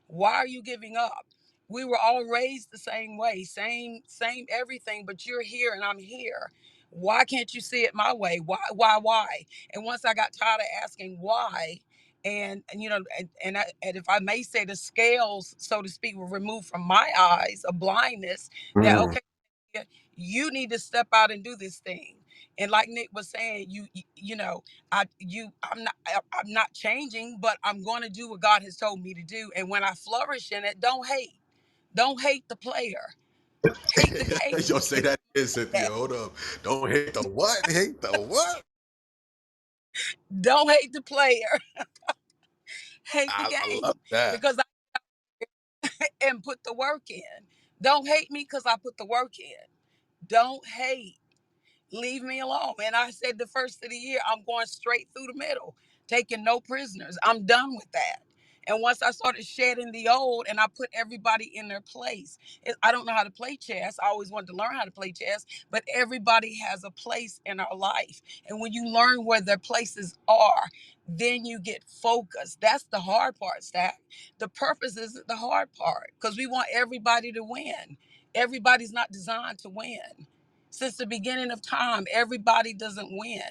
Why are you giving up? We were all raised the same way, same everything, but you're here and I'm here. Why can't you see it my way? Why? And once I got tired of asking why, and if I may say, the scales, so to speak, were removed from my eyes of blindness, that Mm. okay, you need to step out and do this thing. And like Nick was saying, I'm not changing, but I'm going to do what God has told me to do. And when I flourish in it, don't hate the player, hate the game. Yo, say that again, Cynthia. Hold up. Don't hate the what? Hate the what? Don't hate the player, hate the I love game, that. because and put the work in. Don't hate me because I put the work in. Don't hate. Leave me alone. And I said the first of the year, I'm going straight through the middle, taking no prisoners. I'm done with that. And once I started shedding the old and I put everybody in their place, I don't know how to play chess. I always wanted to learn how to play chess, but everybody has a place in our life. And when you learn where their places are, then you get focused. That's the hard part, Stack. The purpose isn't the hard part because we want everybody to win. Everybody's not designed to win. Since the beginning of time, everybody doesn't win,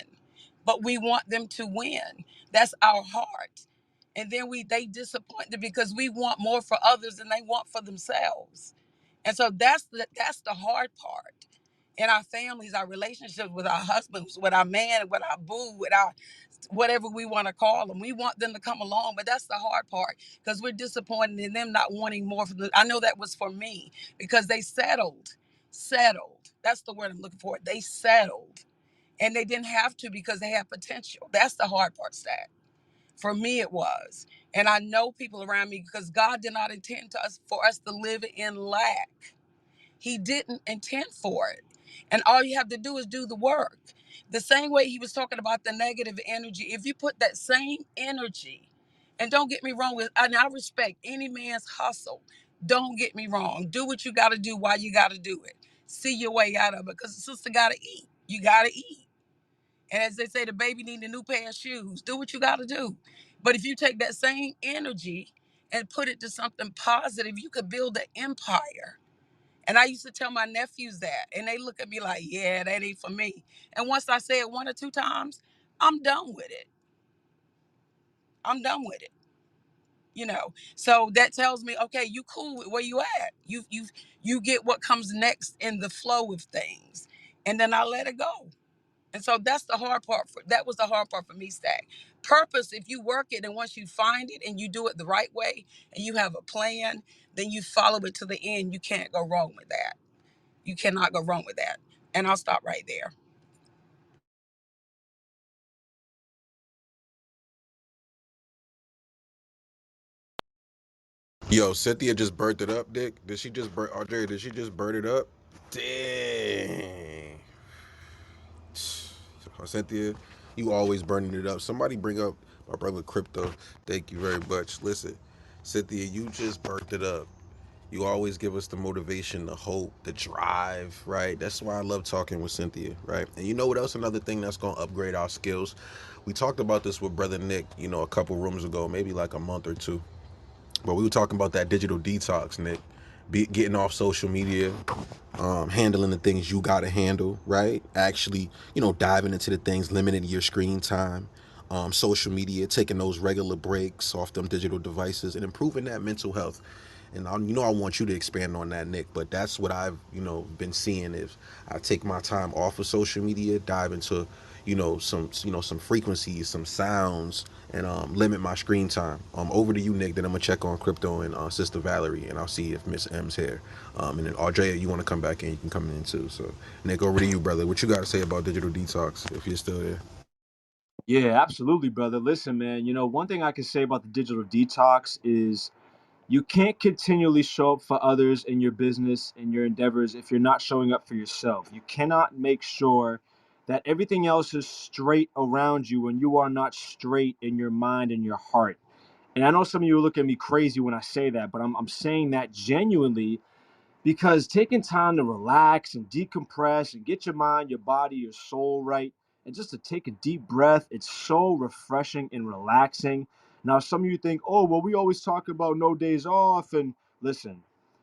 but we want them to win. That's our heart. And then they disappoint them because we want more for others than they want for themselves. And so that's the hard part. In our families, our relationships with our husbands, with our man, with our boo, with our whatever we want to call them. We want them to come along, but that's the hard part because we're disappointed in them not wanting more from them. I know that was for me because they settled. That's the word I'm looking for. They settled and they didn't have to because they have potential. That's the hard part, Stat. For me, it was. And I know people around me because God did not intend for us to live in lack. He didn't intend for it. And all you have to do is do the work. The same way he was talking about the negative energy, if you put that same energy, and don't get me wrong, and I respect any man's hustle. Don't get me wrong. Do what you got to do while you got to do it. See your way out of it because the sister got to eat. You got to eat. And as they say, the baby need a new pair of shoes. Do what you got to do. But if you take that same energy and put it to something positive, you could build an empire. And I used to tell my nephews that, and they look at me like, yeah, that ain't for me. And once I say it one or two times, I'm done with it. I'm done with it. So that tells me, okay, you cool with where you at. You get what comes next in the flow of things, and then I let it go. And so that's the hard part. That was the hard part for me, Stack. Purpose, if you work it and once you find it and you do it the right way and you have a plan, then you follow it to the end. You can't go wrong with that. You cannot go wrong with that. And I'll stop right there. Yo, Cynthia just burnt it up, Dick. Did she just burn Audrey? Did she just burn it up? Dang. Cynthia, you always burning it up. Somebody bring up my brother Crypto. Thank you very much. Listen, Cynthia, you just burnt it up. You always give us the motivation, the hope, the drive, right? That's why I love talking with Cynthia, right? And you know what else? Another thing that's going to upgrade our skills. We talked about this with Brother Nick, a couple rooms ago, maybe like a month or two. But we were talking about that digital detox, Nick. Getting off social media, handling the things you got to handle, right? Actually, diving into the things, limiting your screen time, social media, taking those regular breaks off them digital devices, and improving that mental health. And I want you to expand on that, Nick. But that's what I've, been seeing. Is I take my time off of social media, dive into, some frequencies, some sounds, and limit my screen time. Over to you, Nick. Then I'm gonna check on Crypto and Sister Valerie, and I'll see if Miss M's here. And then Audrey, you want to come back in, you can come in too. So, Nick, over to you, brother. What you got to say about digital detox, if you're still there? Yeah, absolutely, brother. Listen, man, one thing I can say about the digital detox is you can't continually show up for others in your business and your endeavors if you're not showing up for yourself. You cannot make sure that everything else is straight around you when you are not straight in your mind and your heart. And I know some of you look at me crazy when I say that, but I'm saying that genuinely because taking time to relax and decompress and get your mind, your body, your soul right, and just to take a deep breath, it's so refreshing and relaxing. Now, some of you think, oh, well, we always talk about no days off. And listen,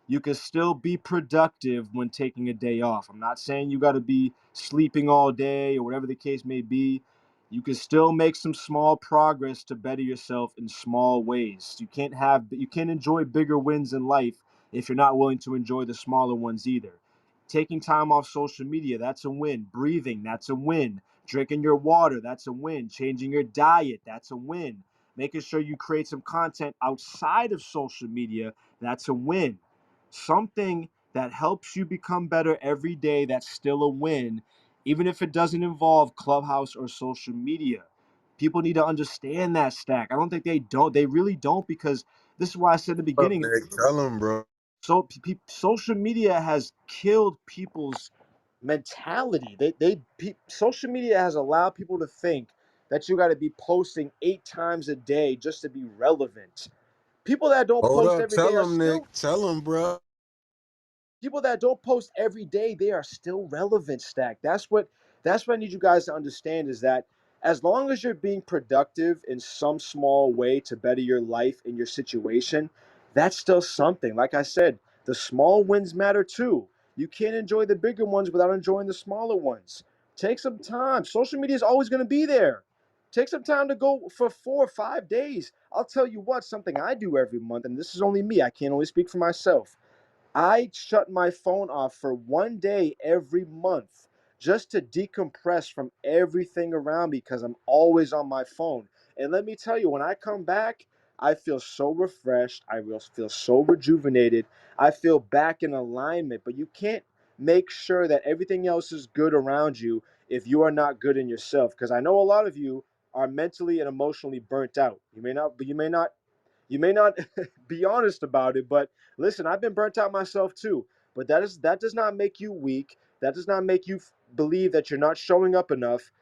you can still be productive when taking a day off. I'm not saying you got to be sleeping all day or whatever the case may be. You can still make some small progress to better yourself in small ways. You can't enjoy bigger wins in life if you're not willing to enjoy the smaller ones either. Taking time off social media, that's a win. Breathing, that's a win. Drinking your water, that's a win. Changing your diet, that's a win. Making sure you create some content outside of social media, that's a win. Something that helps you become better every day, that's still a win, even if it doesn't involve Clubhouse or social media. People need to understand that, Stack. I don't think they don't. They really don't, because this is why I said in the What up, beginning, Nick? Tell him, bro. social media has killed people's mentality. Social media has allowed people to think that you got to be posting 8 times a day just to be relevant. People that don't Hold post up. every day Tell are him, Nick. still Tell him, bro. people that don't post every day, they are still relevant. Stack, that's what I need you guys to understand, is that as long as you're being productive in some small way to better your life and your situation, that's still something. Like I said, the small wins matter too. You can't enjoy the bigger ones without enjoying the smaller ones. Take some time. Social media is always going to be there. Take some time to go for 4 or 5 days. I'll tell you what, something I do every month, and this is only me, I can't only speak for myself. I shut my phone off for one day every month just to decompress from everything around me because I'm always on my phone. And let me tell you, when I come back, I feel so refreshed. I will feel so rejuvenated. I feel back in alignment. But you can't make sure that everything else is good around you if you are not good in yourself. Because I know a lot of you are mentally and emotionally burnt out. You may not be honest about it, but listen, I've been burnt out myself too. But that does not make you weak. That does not make you believe that you're not showing up enough.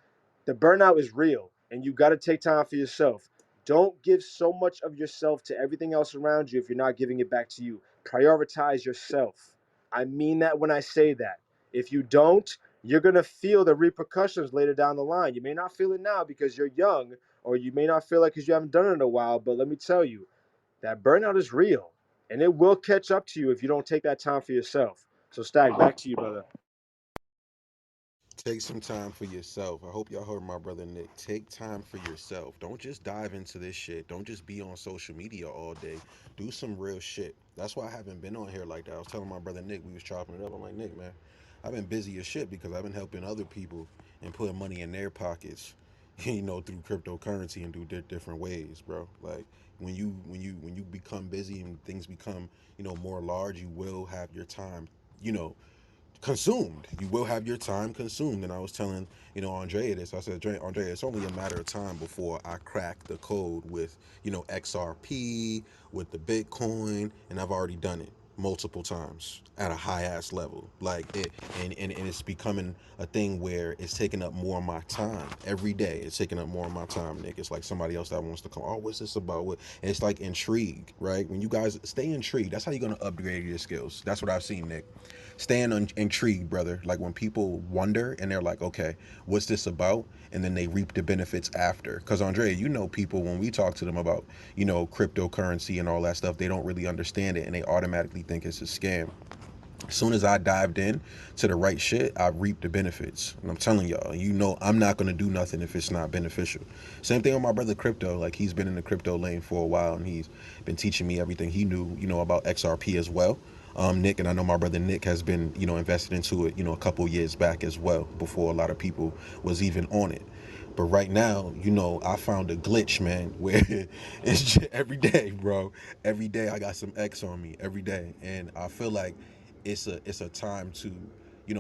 The burnout is real, and you got to take time for yourself. Don't give so much of yourself to everything else around you if you're not giving it back to you. Prioritize yourself. I mean that when I say that. If you don't, you're going to feel the repercussions later down the line. You may not feel it now because you're young, or you may not feel it because you haven't done it in a while, but let me tell you, that burnout is real, and it will catch up to you if you don't take that time for yourself. So, Stag, back to you, brother. Take some time for yourself. I hope y'all heard my brother Nick. Take time for yourself. Don't just dive into this shit. Don't just be on social media all day. Do some real shit. That's why I haven't been on here like that. I was telling my brother Nick, we was chopping it up. I'm like, Nick, man, I've been busy as shit because I've been helping other people and putting money in their pockets, through cryptocurrency and do different ways, bro. Like when you become busy and things become, more large, you will have your time, you know, consumed. You will have your time consumed. And I was telling, Andrea this. I said, Andrea, it's only a matter of time before I crack the code with, XRP, with the Bitcoin, and I've already done it multiple times at a high ass level. Like it and it's becoming a thing where it's taking up more of my time every day. It's taking up more of my time, Nick. It's like somebody else that wants to come. Oh, what's this about? What? And it's like intrigue, right? When you guys stay intrigued, that's how you're gonna upgrade your skills. That's what I've seen, Nick. Staying intrigued, brother. Like when people wonder and they're like, okay, what's this about? And then they reap the benefits after. Because Andrea, people when we talk to them about, cryptocurrency and all that stuff, they don't really understand it and they automatically think it's a scam. As soon as I dived in to the right shit, I reaped the benefits. And I'm telling y'all, I'm not gonna do nothing if it's not beneficial. Same thing with my brother Crypto. Like he's been in the crypto lane for a while and he's been teaching me everything he knew, about XRP as well. Nick, and I know my brother Nick has been, invested into it, a couple years back as well, before a lot of people was even on it. But right now, I found a glitch, man, where it's just every day, bro. Every day I got some X on me every day, and I feel like it's a time to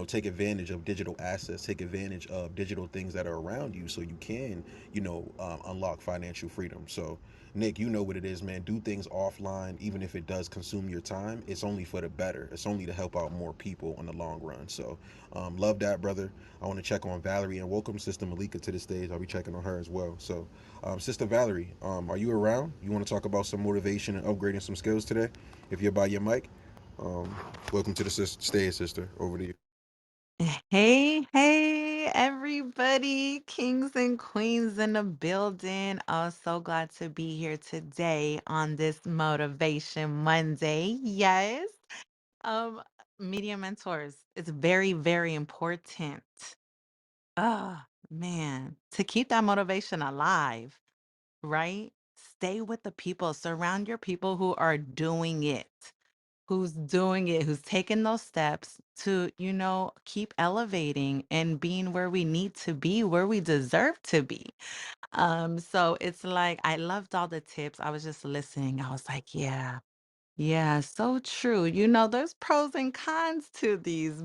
take advantage of digital assets, take advantage of digital things that are around you, so you can unlock financial freedom. So Nick, you know what it is, man. Do things offline, even if it does consume your time. It's only for the better. It's only to help out more people in the long run. So love that, brother. I want to check on Valerie and welcome Sister Malika to the stage. I'll be checking on her as well. So Sister Valerie, are you around? You want to talk about some motivation and upgrading some skills today? If you're by your mic. um, Welcome to the stage, sister. Over to you. Hey, hey, everybody, kings and queens in the building. Oh, so glad to be here today on this Motivation Monday. Yes. Um, Media mentors, it's very, very important. Oh, man, to keep that motivation alive, right? Stay with the people, surround your people who are doing it, who's taking those steps to, keep elevating and being where we need to be, where we deserve to be. So it's like I loved all the tips. I was just listening. I was like, yeah. Yeah, so true. There's pros and cons to these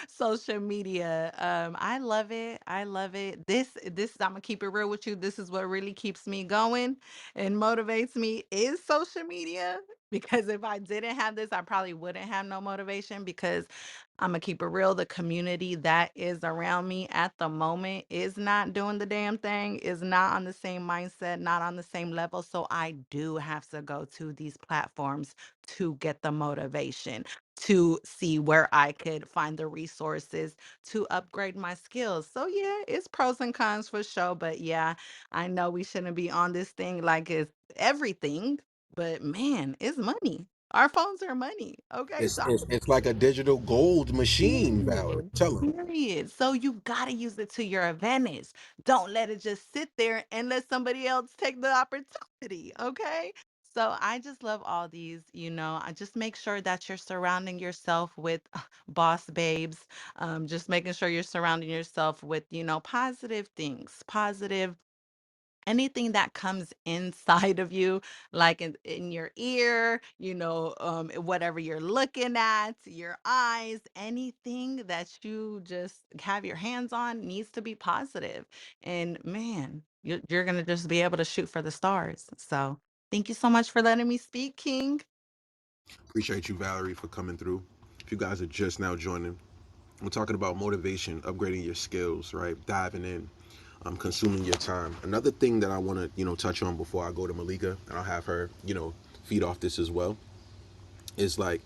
social media. I love it. I love it. This I'm gonna keep it real with you. This is what really keeps me going and motivates me is social media. Because if I didn't have this, I probably wouldn't have no motivation because I'm gonna keep it real. The community that is around me at the moment is not doing the damn thing, is not on the same mindset, not on the same level. So I do have to go to these platforms to get the motivation, to see where I could find the resources to upgrade my skills. So yeah, it's pros and cons for sure. But yeah, I know we shouldn't be on this thing like it's everything, but man, it's money. Our phones are money. Okay. It's, So it's it's like a digital gold machine, Valerie. period. Tell him. Period. So you gotta use it to your advantage. Don't let it just sit there and let somebody else take the opportunity. Okay. So I just love all these, I just make sure that you're surrounding yourself with boss babes. Just making sure you're surrounding yourself with, positive things, positive anything that comes inside of you, like in your ear, whatever you're looking at, your eyes, anything that you just have your hands on needs to be positive. And man, you're going to just be able to shoot for the stars. So thank you so much for letting me speak, King. Appreciate you, Valerie, for coming through. If you guys are just now joining, we're talking about motivation, upgrading your skills, right? Diving in, consuming your time. Another thing that I want to, touch on before I go to Malika, and I'll have her, feed off this as well, is like,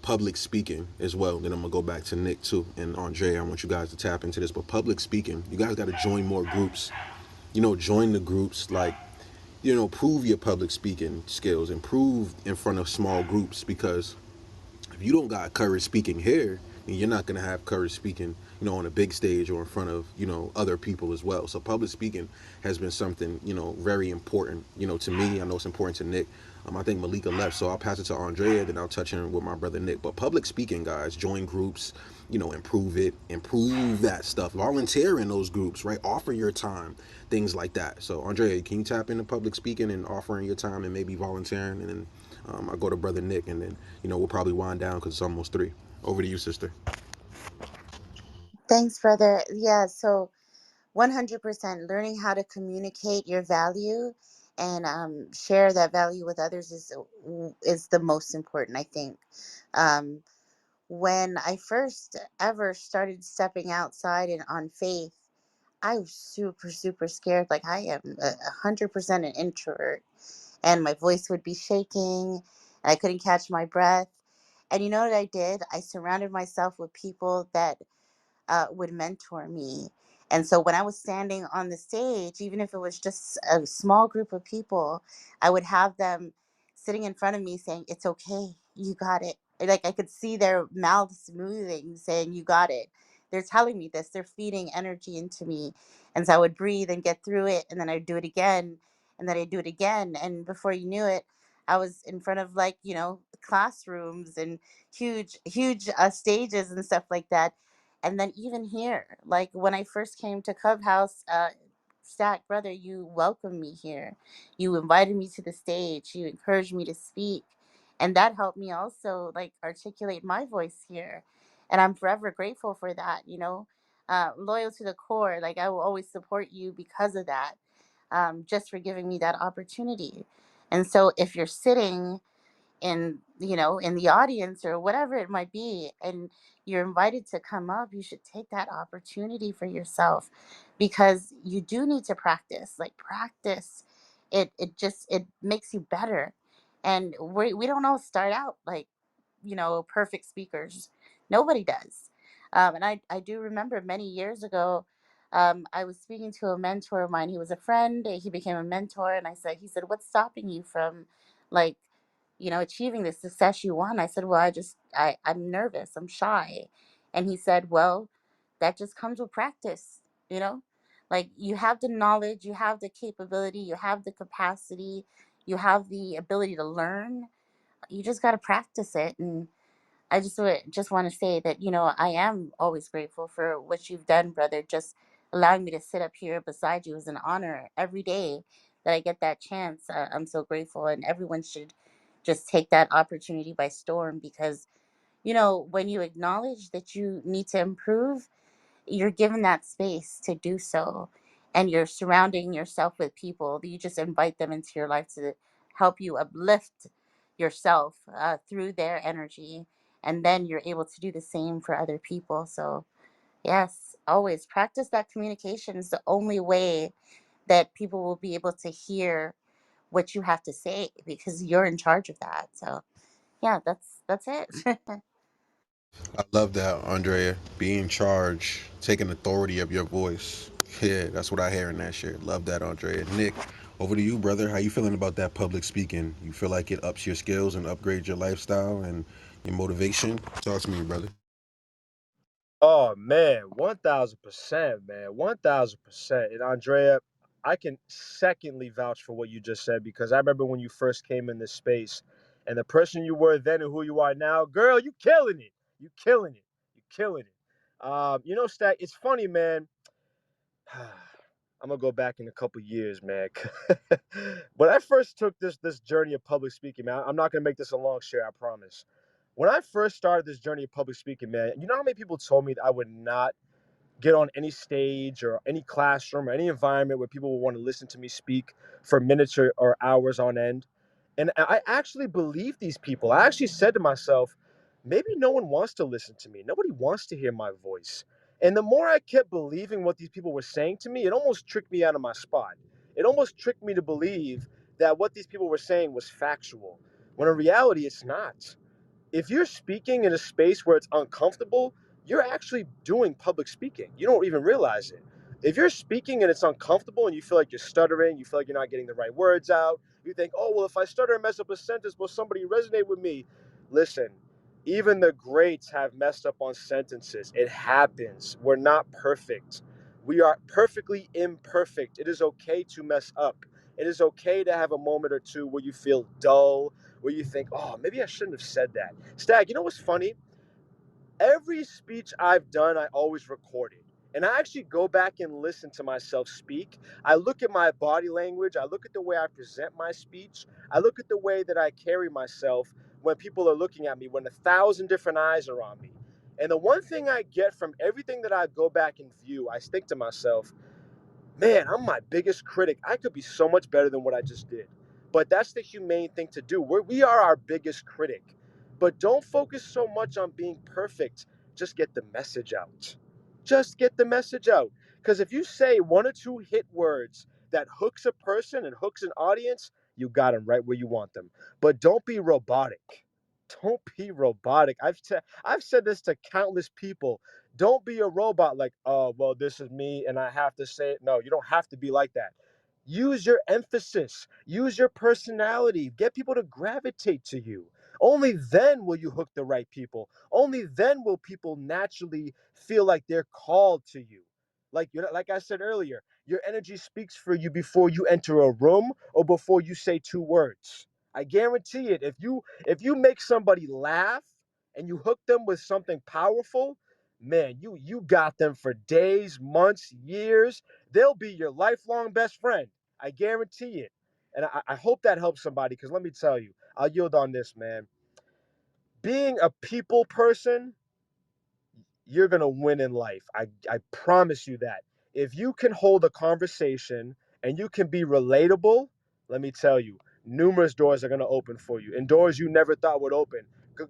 public speaking as well. Then I'm gonna go back to Nick too and Andre. I want you guys to tap into this, but public speaking, you guys got to join more groups. Join the groups, like, prove your public speaking skills, improve in front of small groups, because if you don't got courage speaking here, and you're not going to have courage speaking, on a big stage or in front of, other people as well. So public speaking has been something, very important, to me. I know it's important to Nick. I think Malika left, so I'll pass it to Andrea, then I'll touch in with my brother Nick. But public speaking, guys, join groups, improve it, improve that stuff. Volunteer in those groups, right? Offer your time, things like that. So, Andrea, can you tap into public speaking and offering your time and maybe volunteering? And then I'll go to brother Nick, and then, we'll probably wind down because it's almost 3. Over to you, sister. Thanks, brother. Yeah, so 100% learning how to communicate your value and share that value with others is the most important, I think. Um, when I first ever started stepping outside and on faith, I was super, super scared. Like I am 100% an introvert, and my voice would be shaking, and I couldn't catch my breath. And you know what I did? I surrounded myself with people that would mentor me. And so when I was standing on the stage, even if it was just a small group of people, I would have them sitting in front of me saying, "It's okay. You got it." Like I could see their mouths moving, saying, "You got it." They're telling me this, they're feeding energy into me. And so I would breathe and get through it. And then I'd do it again. And then I'd do it again. And before you knew it, I was in front of like, classrooms and huge stages and stuff like that. And then even here, like when I first came to Clubhouse, Stack brother, you welcomed me here. You invited me to the stage. You encouraged me to speak, and that helped me also like articulate my voice here. And I'm forever grateful for that. Loyal to the core. Like I will always support you because of that. Just for giving me that opportunity. And so if you're sitting in the audience or whatever it might be, and you're invited to come up, you should take that opportunity for yourself, because you do need to practice. Like practice, it makes you better. And we don't all start out like perfect speakers. Nobody does. And I do remember many years ago, I was speaking to a mentor of mine. He was a friend. He became a mentor, and he said, "What's stopping you from, like, achieving the success you want?" I said, "Well, I'm nervous. I'm shy." And he said, "Well, that just comes with practice. You know, like you have the knowledge, you have the capability, you have the capacity, you have the ability to learn. You just got to practice it." And I just want to say that I am always grateful for what you've done, brother. Just allowing me to sit up here beside you is an honor every day that I get that chance. I'm so grateful, and everyone should just take that opportunity by storm, because when you acknowledge that you need to improve, you're given that space to do so, and you're surrounding yourself with people. You just invite them into your life to help you uplift yourself through their energy, and then you're able to do the same for other people. So yes, always practice that communication. Is the only way that people will be able to hear what you have to say, because you're in charge of that. So yeah, that's it. I love that, Andrea. Be in charge, taking authority of your voice. Yeah, that's what I hear in that shit. Love that, Andrea. Nick, over to you, brother. How you feeling about that public speaking? You feel like it ups your skills and upgrades your lifestyle and your motivation? Talk to me, brother. Oh man, 1000%, man, 1000%. And Andrea, I can secondly vouch for what you just said, because I remember when you first came in this space, and the person you were then and who you are now, girl, you killing it. You killing it. You killing it. Stack, it's funny, man. I'm gonna go back in a couple years, man. When I first took this journey of public speaking, man, I'm not gonna make this a long share, I promise. When I first started this journey of public speaking, man, you know how many people told me that I would not get on any stage or any classroom or any environment where people will want to listen to me speak for minutes or hours on end. And I actually believed these people. I actually said to myself, maybe no one wants to listen to me. Nobody wants to hear my voice. And the more I kept believing what these people were saying to me, it almost tricked me out of my spot. It almost tricked me to believe that what these people were saying was factual, when in reality, it's not. If you're speaking in a space where it's uncomfortable, you're actually doing public speaking. You don't even realize it. If you're speaking and it's uncomfortable and you feel like you're stuttering, you feel like you're not getting the right words out, you think, oh, well, if I stutter and mess up a sentence, will somebody resonate with me? Listen, Even the greats have messed up on sentences. It happens. We're not perfect. We are perfectly imperfect. It is okay to mess up. It is okay to have a moment or two where you feel dull, where you think, oh, maybe I shouldn't have said that. Stag, you know what's funny? Every speech I've done, I always recorded. And I actually go back and listen to myself speak. I look at my body language. I look at the way I present my speech. I look at the way that I carry myself when people are looking at me, when 1,000 different eyes are on me. And the one thing I get from everything that I go back and view, I think to myself, man, I'm my biggest critic. I could be so much better than what I just did. But that's the humane thing to do. We are our biggest critic. But don't focus so much on being perfect. Just get the message out. Just get the message out. Because if you say one or two hit words that hooks a person and hooks an audience, you got them right where you want them. But don't be robotic. Don't be robotic. I've said this to countless people. Don't be a robot like, oh, well, this is me and I have to say it. No, you don't have to be like that. Use your emphasis, use your personality, get people to gravitate to you. Only then will you hook the right people. Only then will people naturally feel like they're called to you. Like I said earlier, your energy speaks for you before you enter a room or before you say two words. I guarantee it. If you make somebody laugh and you hook them with something powerful, man, you got them for days, months, years. They'll be your lifelong best friend. I guarantee it. And I hope that helps somebody because let me tell you, I'll yield on this, man. Being a people person, you're going to win in life. I promise you that. If you can hold a conversation and you can be relatable, let me tell you, numerous doors are going to open for you and doors you never thought would open.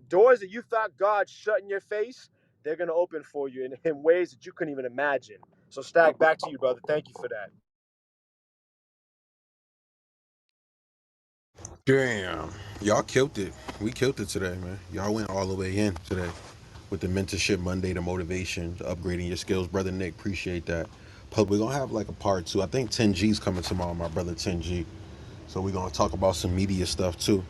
Doors that you thought God shut in your face, they're going to open for you in ways that you couldn't even imagine. So, Stack, back to you, brother. Thank you for that. Damn, y'all killed it. We killed it today, man. Y'all went all the way in today with the Mentorship Monday, the motivation, the upgrading your skills. Brother Nick, appreciate that. But we're gonna have like a part two. I think 10G's coming tomorrow, my brother 10G. So we're gonna talk about some media stuff too.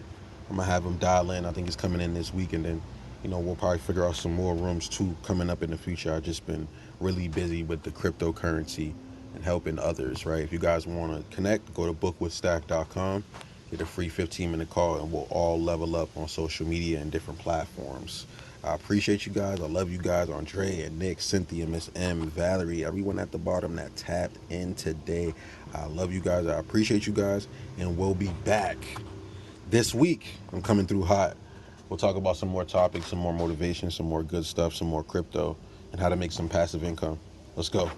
I'm gonna have him dial in. I think it's coming in this week, and then we'll probably figure out some more rooms too coming up in the future. I've just been really busy with the cryptocurrency and helping others. Right? If you guys want to connect, go to bookwithstack.com. Get a free 15-minute call, and we'll all level up on social media and different platforms. I appreciate you guys. I love you guys. Andre and Nick, Cynthia, Miss M, Valerie, everyone at the bottom that tapped in today. I love you guys. I appreciate you guys. And we'll be back this week. I'm coming through hot. We'll talk about some more topics, some more motivation, some more good stuff, some more crypto, and how to make some passive income. Let's go.